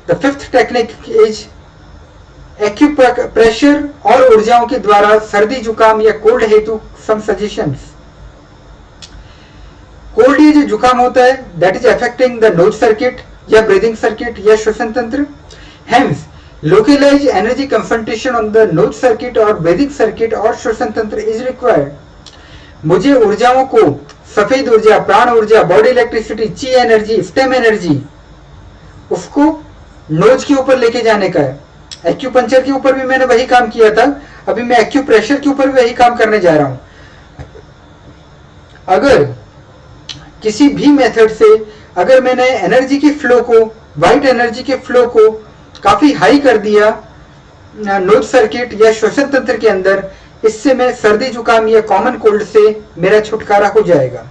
the fifth technique is acupressure और ऊर्जाओं के द्वारा सर्दी जुकाम या कोल्ड हेतु सम सजेशंस। कोल्ड ये जो जुकाम होता है that is affecting the nose circuit या ब्रीदिंग सर्किट या श्वसन तंत्र, hence localise energy concentration on the nose circuit और ब्रीदिंग सर्किट और श्वसन तंत्र इज रिक्वायर्ड। मुझे ऊर्जाओं को, सफेद ऊर्जा, प्राण ऊर्जा, बॉडी इलेक्ट्रिसिटी, ची एनर्जी, स्टेम एनर्जी, उसको नोज के ऊपर लेके जाने का है। एक्यूपंक्चर के ऊपर भी मैंने वही काम किया था, अभी मैं एक्यूप्रेशर के ऊपर भी वही काम करने जा रहा हूं। अगर किसी भी मेथड से अगर मैंने एनर्जी के फ्लो को, वाइट एनर्जी के फ्लो को काफी हाई कर दिया नोज सर्किट या श्वसन तंत्र के अंदर, इससे मैं सर्दी जुकाम या कॉमन कोल्ड से मेरा छुटकारा हो जाएगा।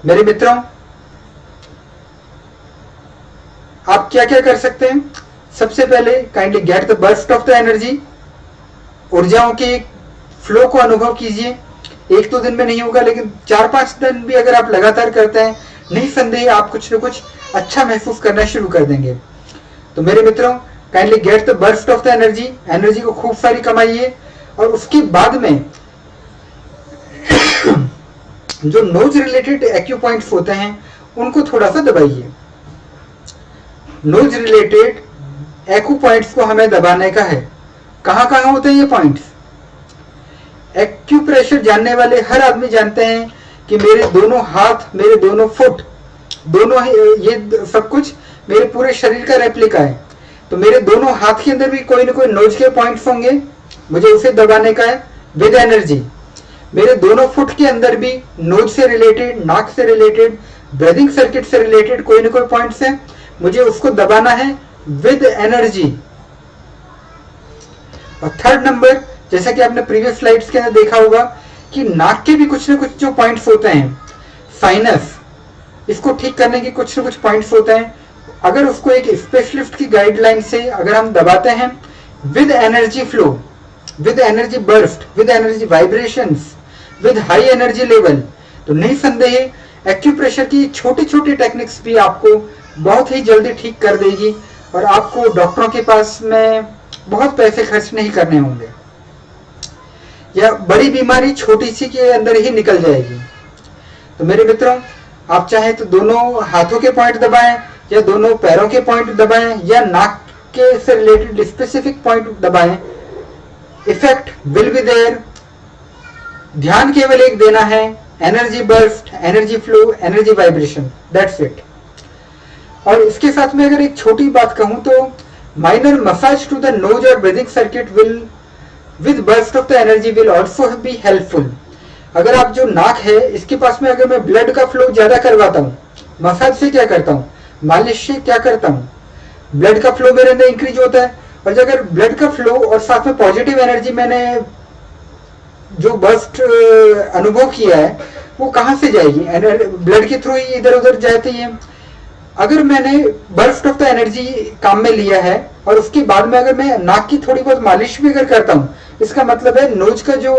मेरे मित्रों, आप क्या क्या कर सकते हैं? सबसे पहले kindly get the burst of the energy, ऊर्जाओं के फ्लो को अनुभव कीजिए। एक दो दिन में नहीं होगा, लेकिन 4-5 दिन भी अगर आप लगातार करते हैं, निसंदेह आप कुछ न कुछ अच्छा महसूस करना शुरू कर देंगे। तो मेरे मित्रों, kindly get the burst of the energy, energy को खूब सारी कमाइए और उसके बाद में जो नोज रिलेटेड एक्यू पॉइंट्स होते हैं उनको थोड़ा सा दबाइए। नोज रिलेटेड एक्यू पॉइंट्स को हमें दबाने का है। कहां कहां होते हैं ये पॉइंट्स? एक्यूप्रेशर जानने वाले हर आदमी जानते हैं कि मेरे दोनों हाथ, मेरे दोनों फुट, दोनों ये सब कुछ मेरे पूरे शरीर का रेप्लिका है। तो मेरे दोनों हाथ के अंदर भी कोई ना कोई नोज के पॉइंट्स होंगे, मुझे उसे दबाने का है विद एनर्जी। मेरे दोनों फुट के अंदर भी नोज से रिलेटेड, नाक से रिलेटेड, ब्रीदिंग सर्किट से रिलेटेड कोई ना कोई पॉइंट्स है, मुझे उसको दबाना है विद एनर्जी। और थर्ड नंबर, जैसा कि आपने प्रीवियस स्लाइड्स के अंदर देखा होगा कि नाक के भी कुछ ना कुछ जो पॉइंट्स होते हैं, साइनस, इसको ठीक करने के कुछ ना कुछ पॉइंट्स होते हैं। अगर उसको एक स्पेशलिस्ट की गाइडलाइन से अगर हम दबाते हैं with energy flow, with energy burst, with energy vibrations, with high energy level, तो निसंदेह एक्यूप्रेशर की छोटी छोटी टेक्निक्स भी आपको बहुत ही जल्दी ठीक कर देगी और आपको डॉक्टरों के पास में बहुत पैसे खर्च नहीं करने होंगे, या बड़ी बीमारी छोटी सी के अंदर ही निकल जाएगी। तो मेरे मित्रों, आप चाहे तो दोनों हाथों के पॉइंट दबाएं या दोनों पैरों के पॉइंट दबाएं या नाक के से रिलेटेड स्पेसिफिक पॉइंट दबाएं, इफेक्ट विल बी देयर। ध्यान केवल एक देना है, energy burst, energy flow, energy vibration, that's it. और इसके साथ में अगर एक छोटी बात कहूं तो minor massage to the nose और breathing circuit will with burst of the energy will also be helpful. अगर आप जो नाक है इसके पास में अगर मैं ब्लड का फ्लो ज्यादा करवाता हूँ, मसाज से क्या करता हूँ, मालिश से क्या करता हूँ, ब्लड का फ्लो मेरे अंदर इंक्रीज होता है। और अगर ब्लड का फ्लो और साथ में पॉजिटिव एनर्जी मैंने जो बर्स्ट अनुभव किया है वो कहां से जाएगी? ब्लड के थ्रू ही इधर उधर जाती है। अगर मैंने बर्स्ट ऑफ द एनर्जी काम में लिया है और उसके बाद में अगर मैं नाक की थोड़ी बहुत मालिश भी अगर करता हूँ, इसका मतलब है नोज का जो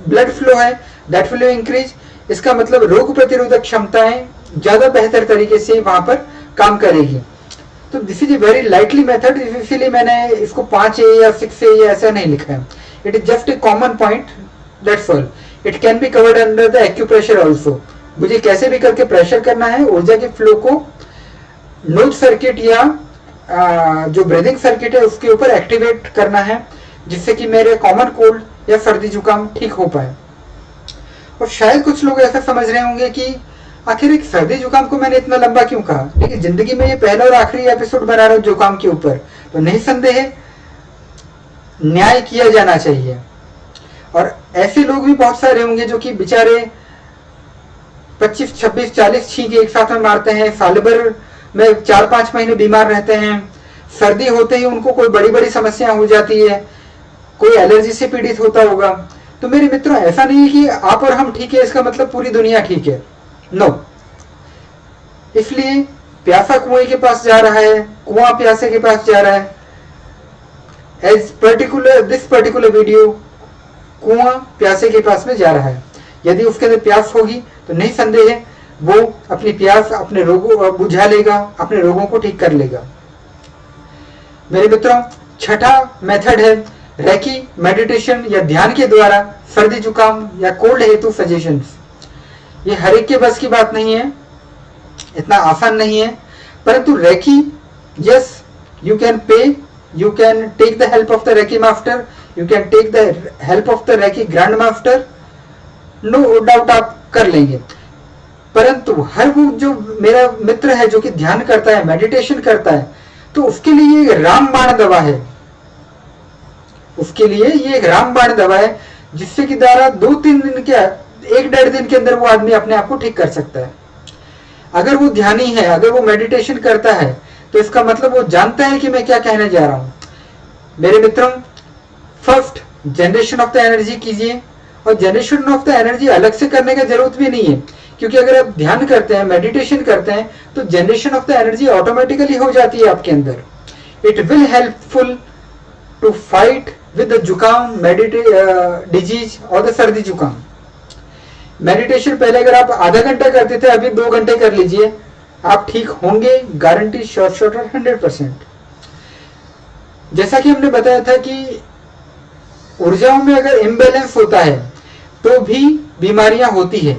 ब्लड फ्लो है दैट विल इंक्रीज। इसका मतलब रोग प्रतिरोधक क्षमताएं ज्यादा बेहतर तरीके से वहां पर काम करेगी। तो this is a very lightly method, इसीलिए मैंने इसको 5A या 6A या ऐसा नहीं लिखा है। It is just a common point, that's all. It can be covered under the acupressure also. मुझे कैसे भी करके प्रेशर करना है, ऊर्जा के फ्लो को नोज सर्किट या जो ब्रीदिंग सर्किट है उसके ऊपर एक्टिवेट करना है, जिससे कि मेरे कॉमन कोल्ड या सर्दी जुकाम ठीक हो पाए। और शायद कुछ लोग ऐसा समझ रहे होंगे कि आखिर एक सर्दी जुकाम को मैंने इतना लंबा क्यों कहा, लेकिन जिंदगी में ये पहला और आखिरी एपिसोड बना रहा हूं जुकाम के ऊपर, तो नहीं संदेह न्याय किया जाना चाहिए। और ऐसे लोग भी बहुत सारे होंगे जो कि बेचारे 25, 26, 40 छींके एक साथ में मारते हैं, साल भर में 4-5 महीने बीमार रहते हैं, सर्दी होते ही उनको कोई बड़ी बड़ी समस्या हो जाती है, कोई एलर्जी से पीड़ित होता होगा। तो मेरे मित्रों, ऐसा नहीं है कि आप और हम ठीक है इसका मतलब पूरी दुनिया ठीक है, नो। इसलिए प्यासा कुएं के पास जा रहा है, कुआं प्यासे के पास जा रहा है। As particular this particular video, कुआं प्यासे के पास में जा रहा है। यदि उसके अंदर प्यास होगी तो नहीं संदेह है वो अपनी प्यास अपने रोगों बुझा लेगा, अपने रोगों को ठीक कर लेगा। मेरे मित्रों, छठा मेथड है रेकी मेडिटेशन या ध्यान के द्वारा सर्दी जुकाम या कोल्ड हेतु सजेशंस। ये हर एक के बस की बात नहीं है, इतना आसान नहीं है, परंतु Reiki, yes, you can pay, you can take the help of the Reiki master, you can take the help of the Reiki grand master, no doubt आप कर लेंगे। परंतु हर वो जो मेरा मित्र है जो कि ध्यान करता है, मेडिटेशन करता है, तो उसके लिए ये रामबाण दवा है, उसके लिए ये एक रामबाण दवा है जिससे कि द्वारा 2-3 दिन के 1-1.5 दिन के अंदर वो आदमी अपने आप को ठीक कर सकता है। अगर वो ध्यानी है, अगर वो मेडिटेशन करता है, तो इसका मतलब वो जानता है कि मैं क्या कहने जा रहा हूं। मेरे मित्रों, first generation of the energy कीजिए, और जनरेशन ऑफ द एनर्जी अलग से करने की जरूरत भी नहीं है, क्योंकि अगर आप ध्यान करते हैं, मेडिटेशन करते हैं, तो generation of the energy automatically हो जाती है आपके अंदर। It will helpful to fight with the जुकाम, डिजीज और द सर्दी जुकाम। मेडिटेशन पहले अगर आप आधा घंटा करते थे, अभी 2 घंटे कर लीजिए, आप ठीक होंगे, गारंटी, शॉर्ट 100%। जैसा कि हमने बताया था कि ऊर्जाओं में अगर इम्बैलेंस होता है तो भी बीमारियां होती है।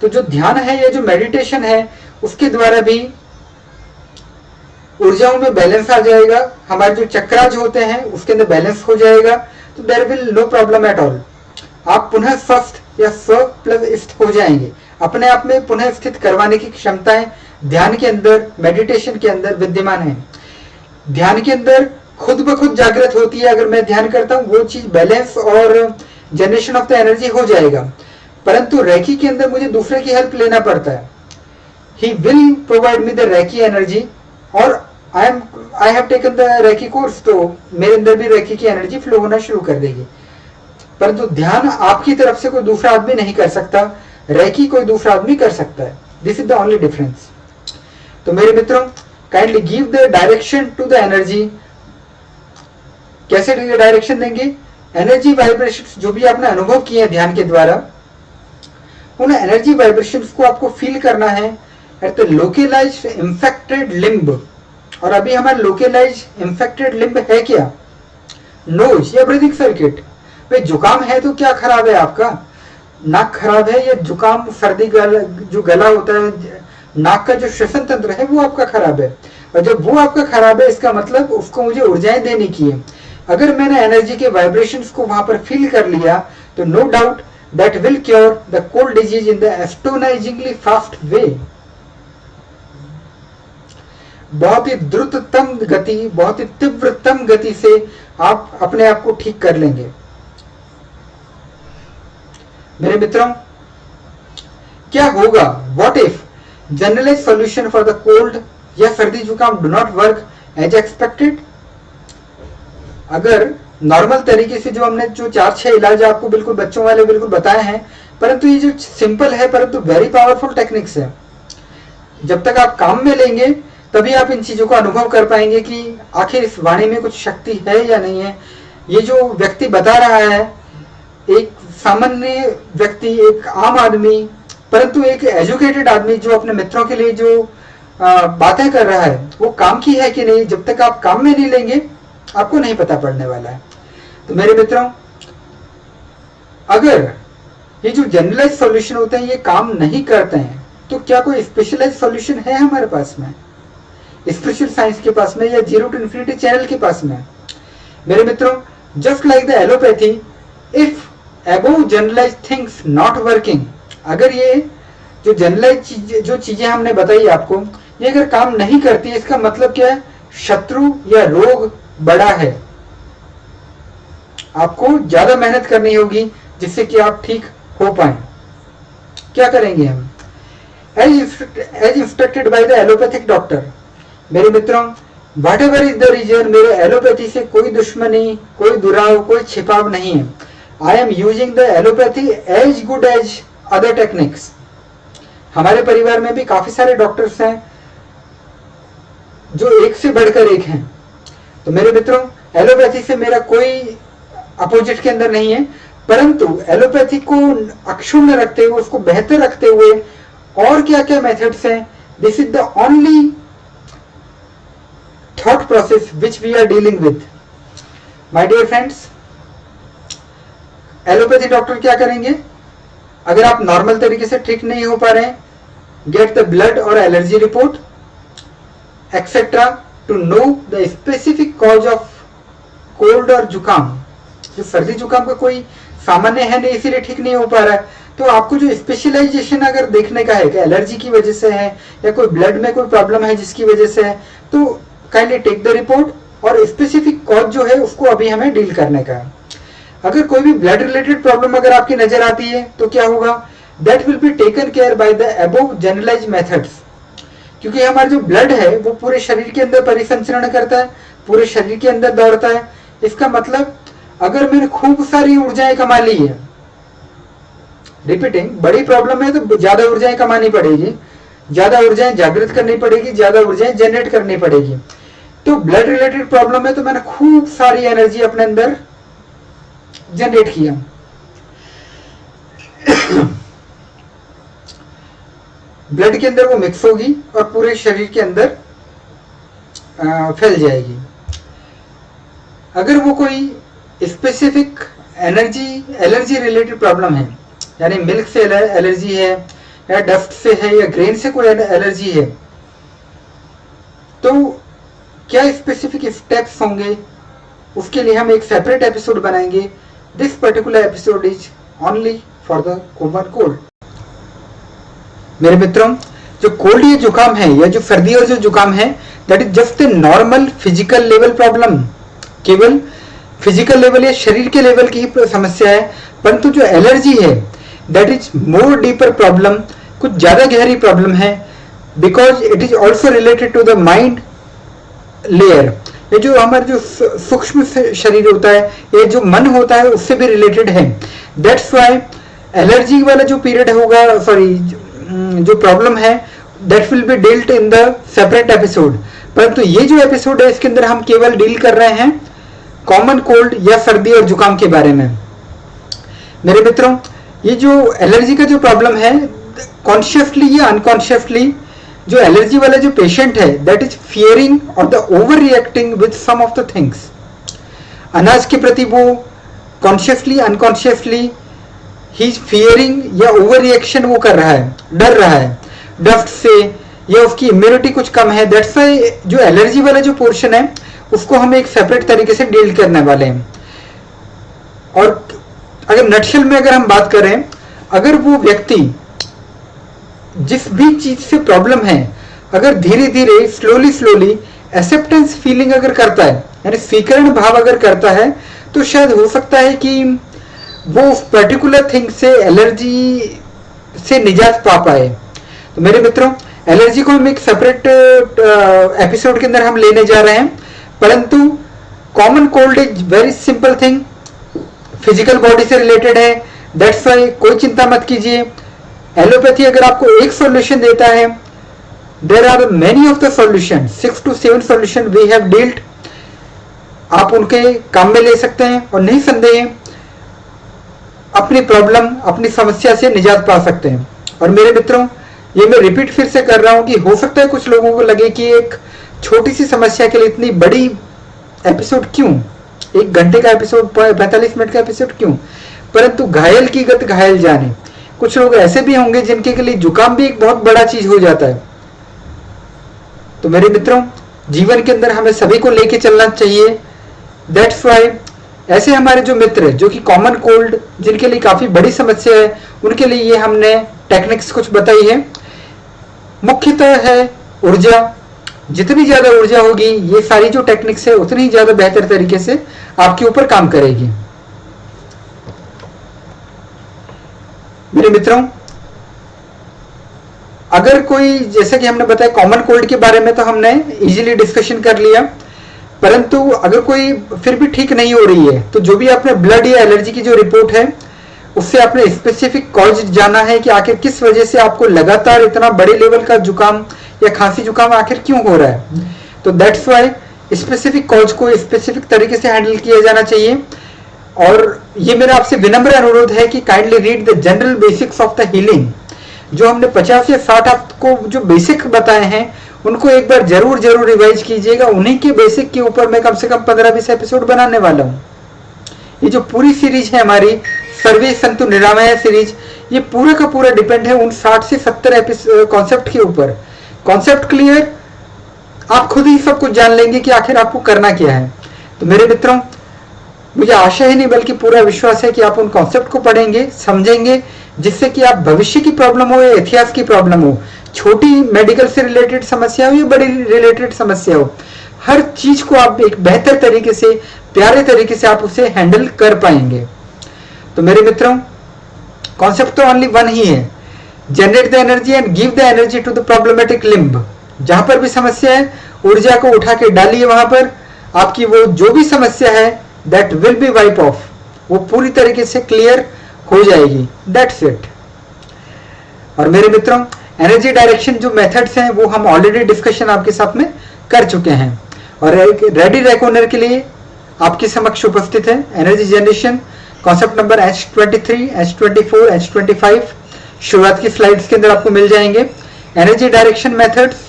तो जो ध्यान है या जो मेडिटेशन है, उसके द्वारा भी ऊर्जाओं में बैलेंस आ जाएगा, हमारे जो चक्राज होते हैं उसके अंदर बैलेंस हो जाएगा, तो there will no problem at all. आप पुनः स्वस्थ या स्वस्थ हो जाएंगे। अपने आप में पुनः स्थित करवाने की क्षमताएं ध्यान के अंदर, मेडिटेशन के अंदर विद्यमान है। ध्यान के अंदर खुद ब खुद जागृत होती है। अगर मैं ध्यान करता हूं, वो चीज बैलेंस और जनरेशन ऑफ द एनर्जी हो जाएगा। परंतु रेकी के अंदर मुझे दूसरे की हेल्प लेना पड़ता है। He will provide me the reiki energy, और I have taken the reiki course, तो मेरे अंदर भी रेकी की एनर्जी फ्लो होना शुरू कर देगी। परंतु ध्यान आपकी तरफ से कोई दूसरा आदमी नहीं कर सकता, रेकी कोई दूसरा आदमी कर सकता है। This is the only difference. तो मेरे मित्रों, kindly give the direction to the energy. कैसे डायरेक्शन देंगे? एनर्जी वाइब्रेशंस जो भी आपने अनुभव किए हैं ध्यान के द्वारा, उन एनर्जी वाइब्रेशंस को आपको फील करना है at the localised infected limb. और अभी हमारा लोकलाइज्ड इंफेक्टेड लिम्ब है क्या? नोज या ब्रीदिंग सर्किट। भाई जुकाम है तो क्या खराब है आपका? नाक खराब है या जुकाम, सर्दी जो गला होता है, नाक का जो श्वसन तंत्र है वो आपका खराब है। और जब वो आपका खराब है, इसका मतलब उसको मुझे ऊर्जाएं देने की है। अगर मैंने एनर्जी के वाइब्रेशंस को वहां पर फील कर लिया, तो no doubt that will cure the cold disease in the astonishingly fast way. बहुत ही द्रुततम गति, बहुत ही तीव्रतम गति से आप अपने आप को ठीक कर लेंगे। मेरे मित्रों, क्या होगा? What if generalise solution for the cold या सर्दी जुकाम do not work as expected? अगर नॉर्मल तरीके से जो हमने जो 4-6 इलाज आपको बिल्कुल बच्चों वाले बिल्कुल बताए हैं, परंतु ये जो सिंपल है परंतु वेरी पावरफुल टेक्निक्स है। जब तक आप काम में लेंगे तभी आप इन चीजों को अनुभव कर पाएंगे कि आखिर इस वाणी में कुछ शक्ति है या नहीं है। ये जो व्यक्ति बता रहा है, एक सामान्य व्यक्ति, एक आम आदमी, परंतु एक एजुकेटेड आदमी जो अपने मित्रों के लिए जो बातें कर रहा है, वो काम की है कि नहीं, जब तक आप काम में नहीं लेंगे आपको नहीं पता पड़ने वाला है। तो मेरे मित्रों, अगर ये जो जनरलाइज सॉल्यूशन होते हैं ये काम नहीं करते हैं, तो क्या कोई स्पेशलाइज सॉल्यूशन है हमारे पास में, स्पिरिचुअल साइंस के पास में, या जीरो टू इन्फिनिटी चैनल के पास में? मेरे मित्रों, just like the allopathy, if above generalise things not working, अगर ये जो जनरलाइज जो चीजें हमने बताई आपको, ये अगर काम नहीं करती, इसका मतलब क्या है? शत्रु या रोग बड़ा है। आपको ज्यादा मेहनत करनी होगी जिससे कि आप ठीक हो पाए। क्या करेंगे हम? as instructed by the allopathic doctor। मेरे मित्रों, whatever is the reason, मेरे एलोपैथी से कोई दुश्मनी, कोई दुराव, कोई छिपाव नहीं है। I am using the allopathy as good as other techniques. हमारे परिवार में भी काफी सारे डॉक्टर्स हैं जो एक से बढ़कर एक हैं। तो मेरे मित्रों, एलोपैथी से मेरा कोई अपोजिट के अंदर नहीं है, परंतु एलोपैथी को अक्षुण्ण रखते हुए, उसको बेहतर रखते हुए और क्या क्या मेथड्स हैं, this is the only thought process which we are dealing with. My dear friends, allopathy doctor क्या करेंगे? अगर आप नॉर्मल तरीके से ठीक नहीं हो पा रहे हैं, गेट द ब्लड और allergy report etcetera to know the specific cause of cold और जुकाम। जो सर्दी जुकाम का कोई सामान्य है नहीं, इसीलिए ठीक नहीं हो पा रहा है, तो आपको जो स्पेशलाइजेशन अगर देखने का है कि एलर्जी की वजह से है या कोई ब्लड में कोई प्रॉब्लम है जिसकी वजह से है, तो काइंडली टेक द रिपोर्ट और स्पेसिफिक कॉज जो है उसको अभी हमें डील करने का है। अगर कोई भी ब्लड रिलेटेड प्रॉब्लम अगर आपकी नजर आती है तो क्या होगा? That will be taken care by the above generalised methods. क्योंकि हमारा जो ब्लड है वो पूरे शरीर के अंदर परिसंचरण करता है, पूरे शरीर के अंदर दौड़ता है। इसका मतलब अगर मैंने खूब सारी ऊर्जाएं कमा ली है, रिपीटिंग, बड़ी प्रॉब्लम है तो ज्यादा ऊर्जाएं कमानी पड़ेगी, ज्यादा ऊर्जाएं जागृत करनी पड़ेगी, ज्यादा ऊर्जाएं जनरेट करनी पड़ेगी। तो ब्लड रिलेटेड प्रॉब्लम है तो मैंने खूब सारी एनर्जी अपने अंदर जनरेट किया, ब्लड के अंदर वो मिक्स होगी और पूरे शरीर के अंदर फैल जाएगी। अगर वो कोई स्पेसिफिक एलर्जी रिलेटेड प्रॉब्लम है, यानी मिल्क से एलर्जी है या डस्ट से है या ग्रेन से कोई एलर्जी है, तो क्या स्पेसिफिक स्टेप्स होंगे उसके लिए हम एक सेपरेट एपिसोड बनाएंगे। This particular episode is only for the common cold. मेरे मित्रों, जो कोल्ड या जुकाम है या जो सर्दी और जो जुकाम है, that is just a normal physical level problem. केवल फिजिकल लेवल या शरीर के लेवल की ही समस्या है, परंतु जो एलर्जी है that is more deeper problem, कुछ ज्यादा गहरी प्रॉब्लम है, because it is also related to the mind layer. ये जो हमारा जो सूक्ष्म शरीर होता है, ये जो मन होता है, उससे भी रिलेटेड है। दैट्स व्हाई एलर्जी वाला जो पीरियड होगा, सॉरी जो प्रॉब्लम है, that will B dealt in the separate episode. परंतु ये जो एपिसोड है इसके अंदर हम केवल डील कर रहे हैं कॉमन कोल्ड या सर्दी और जुकाम के बारे में। मेरे मित्रों, ये जो एलर्जी का जो प्रॉब्लम है, कॉन्शियसली या अनकॉन्शियसली जो एलर्जी वाला जो पेशेंट है दैट इज फियरिंग और the over reacting with some of the things. अनाज के प्रति वो कॉन्शियसली अनकॉन्शियसली ही इज फियरिंग या ओवर रिएक्शन वो कर रहा है, डर रहा है डस्ट से, या उसकी इम्यूनिटी कुछ कम है। दैट्स व्हाई जो एलर्जी वाला जो पोर्शन है उसको हम एक सेपरेट तरीके से डील करने वाले हैं। और अगर नटशेल में अगर हम बात करें, अगर वो व्यक्ति जिस भी चीज से प्रॉब्लम है, अगर धीरे धीरे स्लोली एक्सेप्टेंस फीलिंग अगर करता है, यानी स्वीकरण भाव अगर करता है, तो शायद हो सकता है कि वो उस पर्टिकुलर थिंग से एलर्जी से निजात पा पाए। तो मेरे मित्रों, एलर्जी को हम एक सेपरेट एपिसोड के अंदर हम लेने जा रहे हैं, परंतु common cold is very simple thing, physical body से रिलेटेड है। दैट्स व्हाई कोई चिंता मत कीजिए। एलोपैथी अगर आपको एक सॉल्यूशन देता है, there are many of the solution, 6 to 7 solution we have dealed. आप उनके काम में ले सकते हैं और नहीं संदेह अपनी प्रॉब्लम, अपनी समस्या से निजात पा सकते हैं। और मेरे मित्रों, ये मैं रिपीट फिर से कर रहा हूं कि हो सकता है कुछ लोगों को लगे कि एक छोटी सी समस्या के लिए इतनी बड़ी एपिसोड क्यों, 1 घंटे का एपिसोड, 45 मिनट का एपिसोड क्यों, परंतु घायल की गत घायल जाने। कुछ लोग ऐसे भी होंगे जिनके के लिए जुकाम भी एक बहुत बड़ा चीज हो जाता है। तो मेरे मित्रों, जीवन के अंदर हमें सभी को लेके चलना चाहिए। दैट्स व्हाई ऐसे हमारे जो मित्र जो कि कॉमन कोल्ड जिनके लिए काफी बड़ी समस्या है, उनके लिए ये हमने टेक्निक्स कुछ बताई है। मुख्यतः है ऊर्जा, जितनी ज्यादा ऊर्जा होगी, ये सारी जो टेक्निक्स है उतनी ही ज्यादा बेहतर तरीके से आपके ऊपर काम करेगी। मेरे मित्रों, अगर कोई, जैसे कि हमने बताया कॉमन कोल्ड के बारे में तो हमने इजीली डिस्कशन कर लिया, परंतु अगर कोई फिर भी ठीक नहीं हो रही है तो जो भी आपने ब्लड या एलर्जी की जो रिपोर्ट है उससे आपने स्पेसिफिक कॉज जाना है कि आखिर किस वजह से आपको लगातार इतना बड़े लेवल का जुकाम या खांसी जुकाम आखिर क्यों हो रहा है। तो दैट्स वाई स्पेसिफिक कॉज को स्पेसिफिक तरीके से हैंडल किया जाना चाहिए। और ये मेरा आपसे विनम्र अनुरोध है कि kindly read the general basics of the healing. जो हमने 50 या 60 आपको जो बेसिक बताए हैं उनको एक बार जरूर रिवाइज कीजिएगा। उन्हीं के बेसिक के ऊपर मैं कम से कम 15-20 एपिसोड बनाने वाला हूँ। ये जो पूरी सीरीज है हमारी सर्वे संतु निरामय सीरीज, ये पूरा का पूरा डिपेंड है उन 60 से 70 कॉन्सेप्ट के ऊपर। कॉन्सेप्ट क्लियर, आप खुद ही सब कुछ जान लेंगे कि आखिर आपको करना क्या है। तो मेरे मित्रों, मुझे आशा ही नहीं बल्कि पूरा विश्वास है कि आप उन कॉन्सेप्ट को पढ़ेंगे, समझेंगे, जिससे कि आप भविष्य की प्रॉब्लम हो या इतिहास की प्रॉब्लम हो, छोटी मेडिकल से रिलेटेड समस्या हो या बड़ी रिलेटेड समस्या हो, हर चीज को आप एक बेहतर तरीके से, प्यारे तरीके से आप उसे हैंडल कर पाएंगे। तो मेरे मित्रों, कॉन्सेप्ट तो ओनली वन ही है, generate the energy and give the energy to the problematic limb. जहां पर भी समस्या है ऊर्जा को उठा के डालिए, वहां पर आपकी वो जो भी समस्या है that will B wipe off, वो पूरी तरीके से क्लियर हो जाएगी। That's it. और मेरे मित्रों, एनर्जी डायरेक्शन जो मेथड्स हैं वो हम ऑलरेडी डिस्कशन आपके साथ में कर चुके हैं और एक रेडी रेकॉनर के लिए आपके समक्ष उपस्थित है। Energy generation concept number H23, H24, H25 शुरुआत की स्लाइड्स के अंदर आपको मिल जाएंगे। Energy direction methods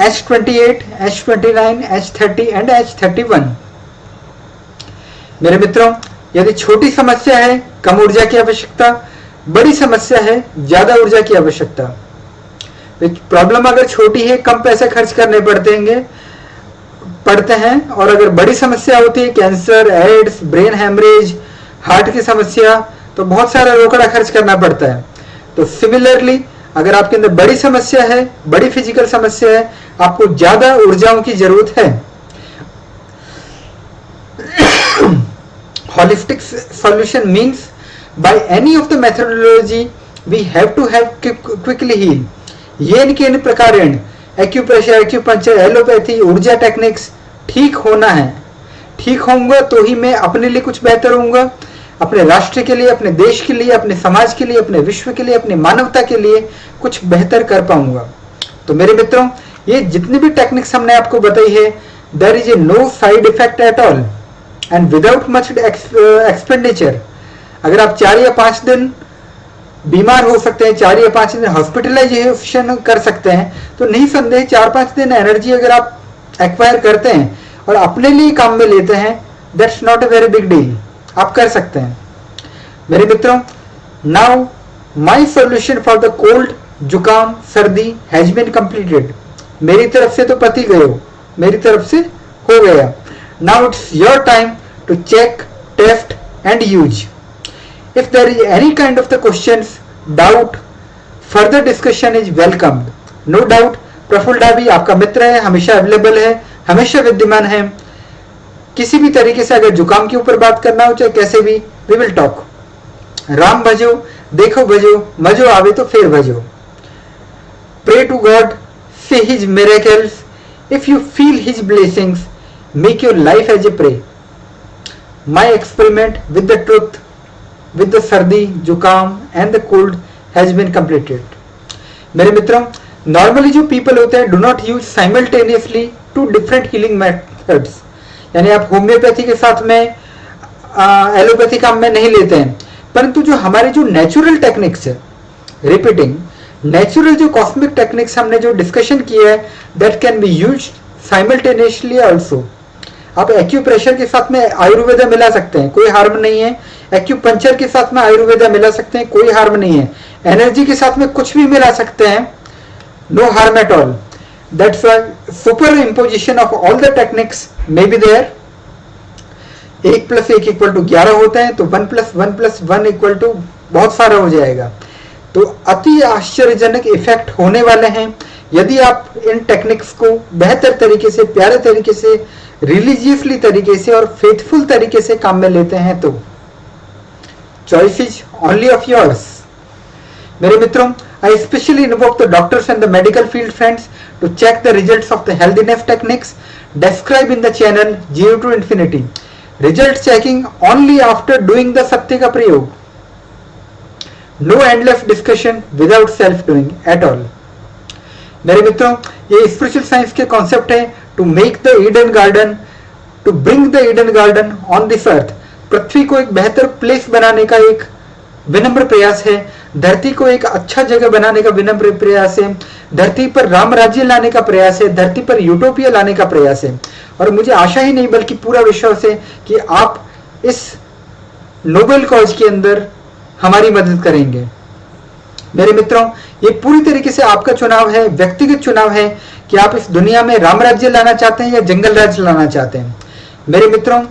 H28, H29, H30 and H31। मेरे मित्रों, यदि छोटी समस्या है कम ऊर्जा की आवश्यकता, बड़ी समस्या है ज्यादा ऊर्जा की आवश्यकता। प्रॉब्लम अगर छोटी है कम पैसे खर्च करने पड़ते हैं, और अगर बड़ी समस्या होती है cancer, AIDS, brain haemorrhage, heart की समस्या, तो बहुत सारा रोकड़ा खर्च करना पड़ता है। तो सिमिलरली अगर आपके अंदर बड़ी समस्या है, बड़ी फिजिकल समस्या है, आपको ज्यादा ऊर्जाओं की जरूरत है। Holistic solution means by any of the methodology we have to have quickly heal। ये इनके इन प्रकार एक्यूप्रेशर, एक्यूपंक्चर, एलोपैथी, ऊर्जा टेक्निक्स ठीक होना है। ठीक होऊंगा तो ही मैं अपने लिए कुछ बेहतर होऊंगा, अपने राष्ट्र के लिए, अपने देश के लिए, अपने समाज के लिए, अपने विश्व के लिए, अपनी मानवता के लिए कुछ बेहतर कर पाऊंगा। तो मेरे मित्रों, ये जितनी भी टेक्निक्स हमने आपको बताई है, there is a no side effect at all and without much expenditure. अगर आप 4 या 5 दिन बीमार हो सकते हैं, 4 या 5 दिन हॉस्पिटलाइजेशन कर सकते हैं, तो नहीं संदेह 4-5 दिन एनर्जी अगर आप एक्वायर करते हैं और अपने लिए काम में लेते हैं, that's not a very big deal, आप कर सकते हैं। मेरे मित्रों, now my solution for the cold, जुकाम, सर्दी हैज बीन कंप्लीटेड। मेरी तरफ से तो पति गयो, मेरी तरफ से हो गया। Now it's your time to check, test and use. If there is any kind of the questions, doubt, further discussion is welcomed. No doubt, Praphull Dabi आपका मित्र है, हमेशा अवेलेबल है, हमेशा विद्यमान है। किसी भी तरीके से अगर जुकाम के ऊपर बात करना हो, चाहे कैसे भी, we will talk। राम भजो, देखो भजो, मजो आवे तो फिर भजो। Pray to God, see His miracles. If you feel His blessings, make your life as a pray. My experiment with the truth, with the सर्दी, जुकाम and the cold has been completed। मेरे मित्रों, नॉर्मली जो people होते हैं do not use simultaneously two different healing methods. यानी आप homeopathy के साथ में एलोपैथी काम में नहीं लेते हैं, परंतु जो हमारे जो नेचुरल टेक्निक्स है, रिपीटिंग, नेचुरल जो कॉस्मिक टेक्निक्स हमने जो डिस्कशन किया है, that can be use simultaneously also. आप एक्यूप्रेशर के साथ में आयुर्वेदा मिला सकते हैं, कोई हार्म नहीं है। एक्यूपंक्चर के साथ में आयुर्वेदा मिला सकते हैं, कोई हार्म नहीं है। एनर्जी के साथ में कुछ भी मिला सकते हैं, no harm at all. That's why superimposition of all the techniques may be there. 1 + 1 = 11 होते हैं, तो 1 + 1 + 1 = बहुत सारा हो जाएगा। तो अति आश्चर्यजनक इफेक्ट होने वाले हैं यदि आप इन टेक्निक्स को बेहतर तरीके से, प्यारे तरीके से, रिलीजियसली तरीके से और फेथफुल तरीके से काम में लेते हैं। तो choice is only of yours. मेरे मित्रों, I especially invoke the doctors and the medical field friends to check the results of the healthiness techniques described in the channel Zero to Infinity. Result checking only after doing the Satya ka prayog. No endless discussion without self doing at all. मेरे मित्रों, ये spiritual science के concept है to make the Eden garden, to bring the Eden garden on this earth. पृथ्वी को एक बेहतर place बनाने का एक विनम्र प्रयास है, धरती को एक अच्छा जगह बनाने का विनम्र प्रयास है, धरती पर राम राज्य लाने का प्रयास है, धरती पर यूटोपिया लाने का प्रयास है. और मुझे आशा ही नहीं बल्कि पूरा विश्वास है कि आप इस नोबेल कॉज के अंदर हमारी मदद करेंगे. मेरे मित्रों, ये पूरी तरीके से आपका चुनाव है, व्यक्तिगत चुनाव है कि आप इस दुनिया में राम राज्य लाना चाहते हैं या जंगल राज्य लाना चाहते हैं. मेरे मित्रों,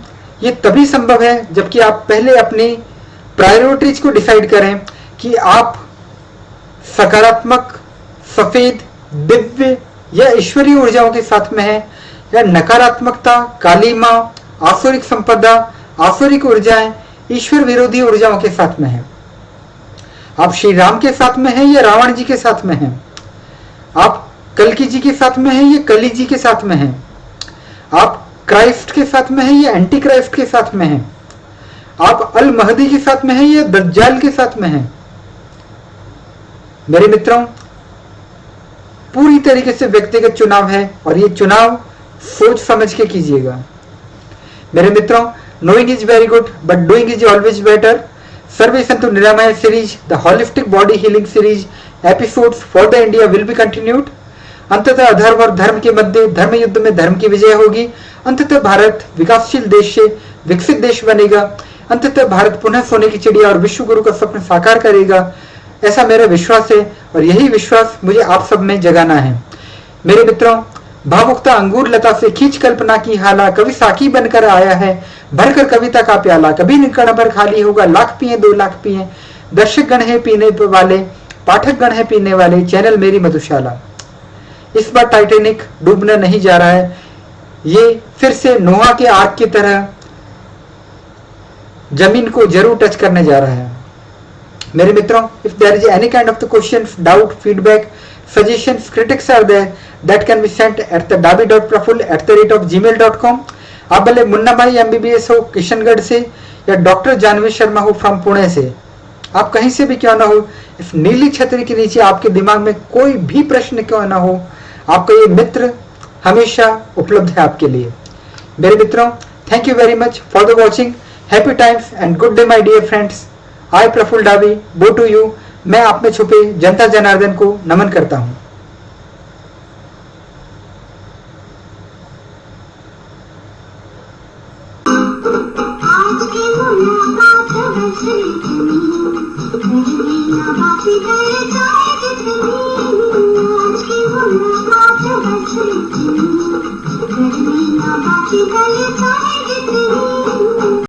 ये तभी संभव है जबकि आप पहले अपनी प्रायोरिटीज को डिसाइड करें कि आप सकारात्मक, सफेद, दिव्य या ईश्वरीय ऊर्जाओं के साथ में हैं या नकारात्मकता, कालीमा, आसुरिक संपदा, आसुरिक ऊर्जाएं, ईश्वर विरोधी ऊर्जाओं के साथ में हैं. आप श्री राम के साथ में हैं या रावण जी के साथ में हैं? आप कल्कि जी के साथ में हैं या कली जी के साथ में हैं? आप क्राइस्ट के साथ में हैं या एंटी क्राइस्ट के साथ में हैं? आप अल महदी के साथ में हैं या दज्जाल के साथ में हैं? मेरे मित्रों, पूरी तरीके से व्यक्तिगत चुनाव है और ये चुनाव सोच समझ के कीजिएगा. मेरे मित्रों, knowing is very good but doing is always better. सर्वे संतु निरामय series, the holistic body healing series episodes for the India will be continued. अंततः अधर्म और धर्म के मध्य धर्म युद्ध में धर्म की विजय होगी. अंततः भारत विकासशील देश से विकसित देश बनेगा. अंततः भारत पुनः सोने की चिड़िया और विश्व गुरु का स्वप्न साकार करेगा. ऐसा मेरा विश्वास है और यही विश्वास मुझे आप सब में जगाना है. मेरे मित्रों, भावुकता अंगूर लता से खींच कल्पना की हाला, कवि साकी बनकर आया है भरकर कविता का प्याला. कभी निकण भर खाली होगा, लाख पिए 2 लाख पिए. दर्शक गण है पीने वाले, पाठक गण है पीने वाले, चैनल मेरी मधुशाला. इस बार टाइटैनिक डूबना नहीं जा रहा है. ये फिर से नोआ के आग की तरह जमीन को जरूर टच करने जा रहा है. मेरे मित्रों, if there is any kind of the questions, doubt, feedback, suggestions, critics are there that can be sent at the dabi.praful@gmail.com. आप भले मुन्ना भाई MBBS हो किशनगढ़ से या डॉक्टर जानवी शर्मा हो फ्रॉम पुणे से, आप कहीं से भी क्यों ना हो, इस नीली छतरी के नीचे आपके दिमाग में कोई भी प्रश्न क्यों ना हो, आपका ये मित्र हमेशा उपलब्ध है आपके लिए. मेरे मित्रों, thank you very much for the watching. Happy times and good day my dear friends. I Praphul Dabi bow to you. मैं आप में छुपे जनता जनार्दन को नमन करता हूं. आज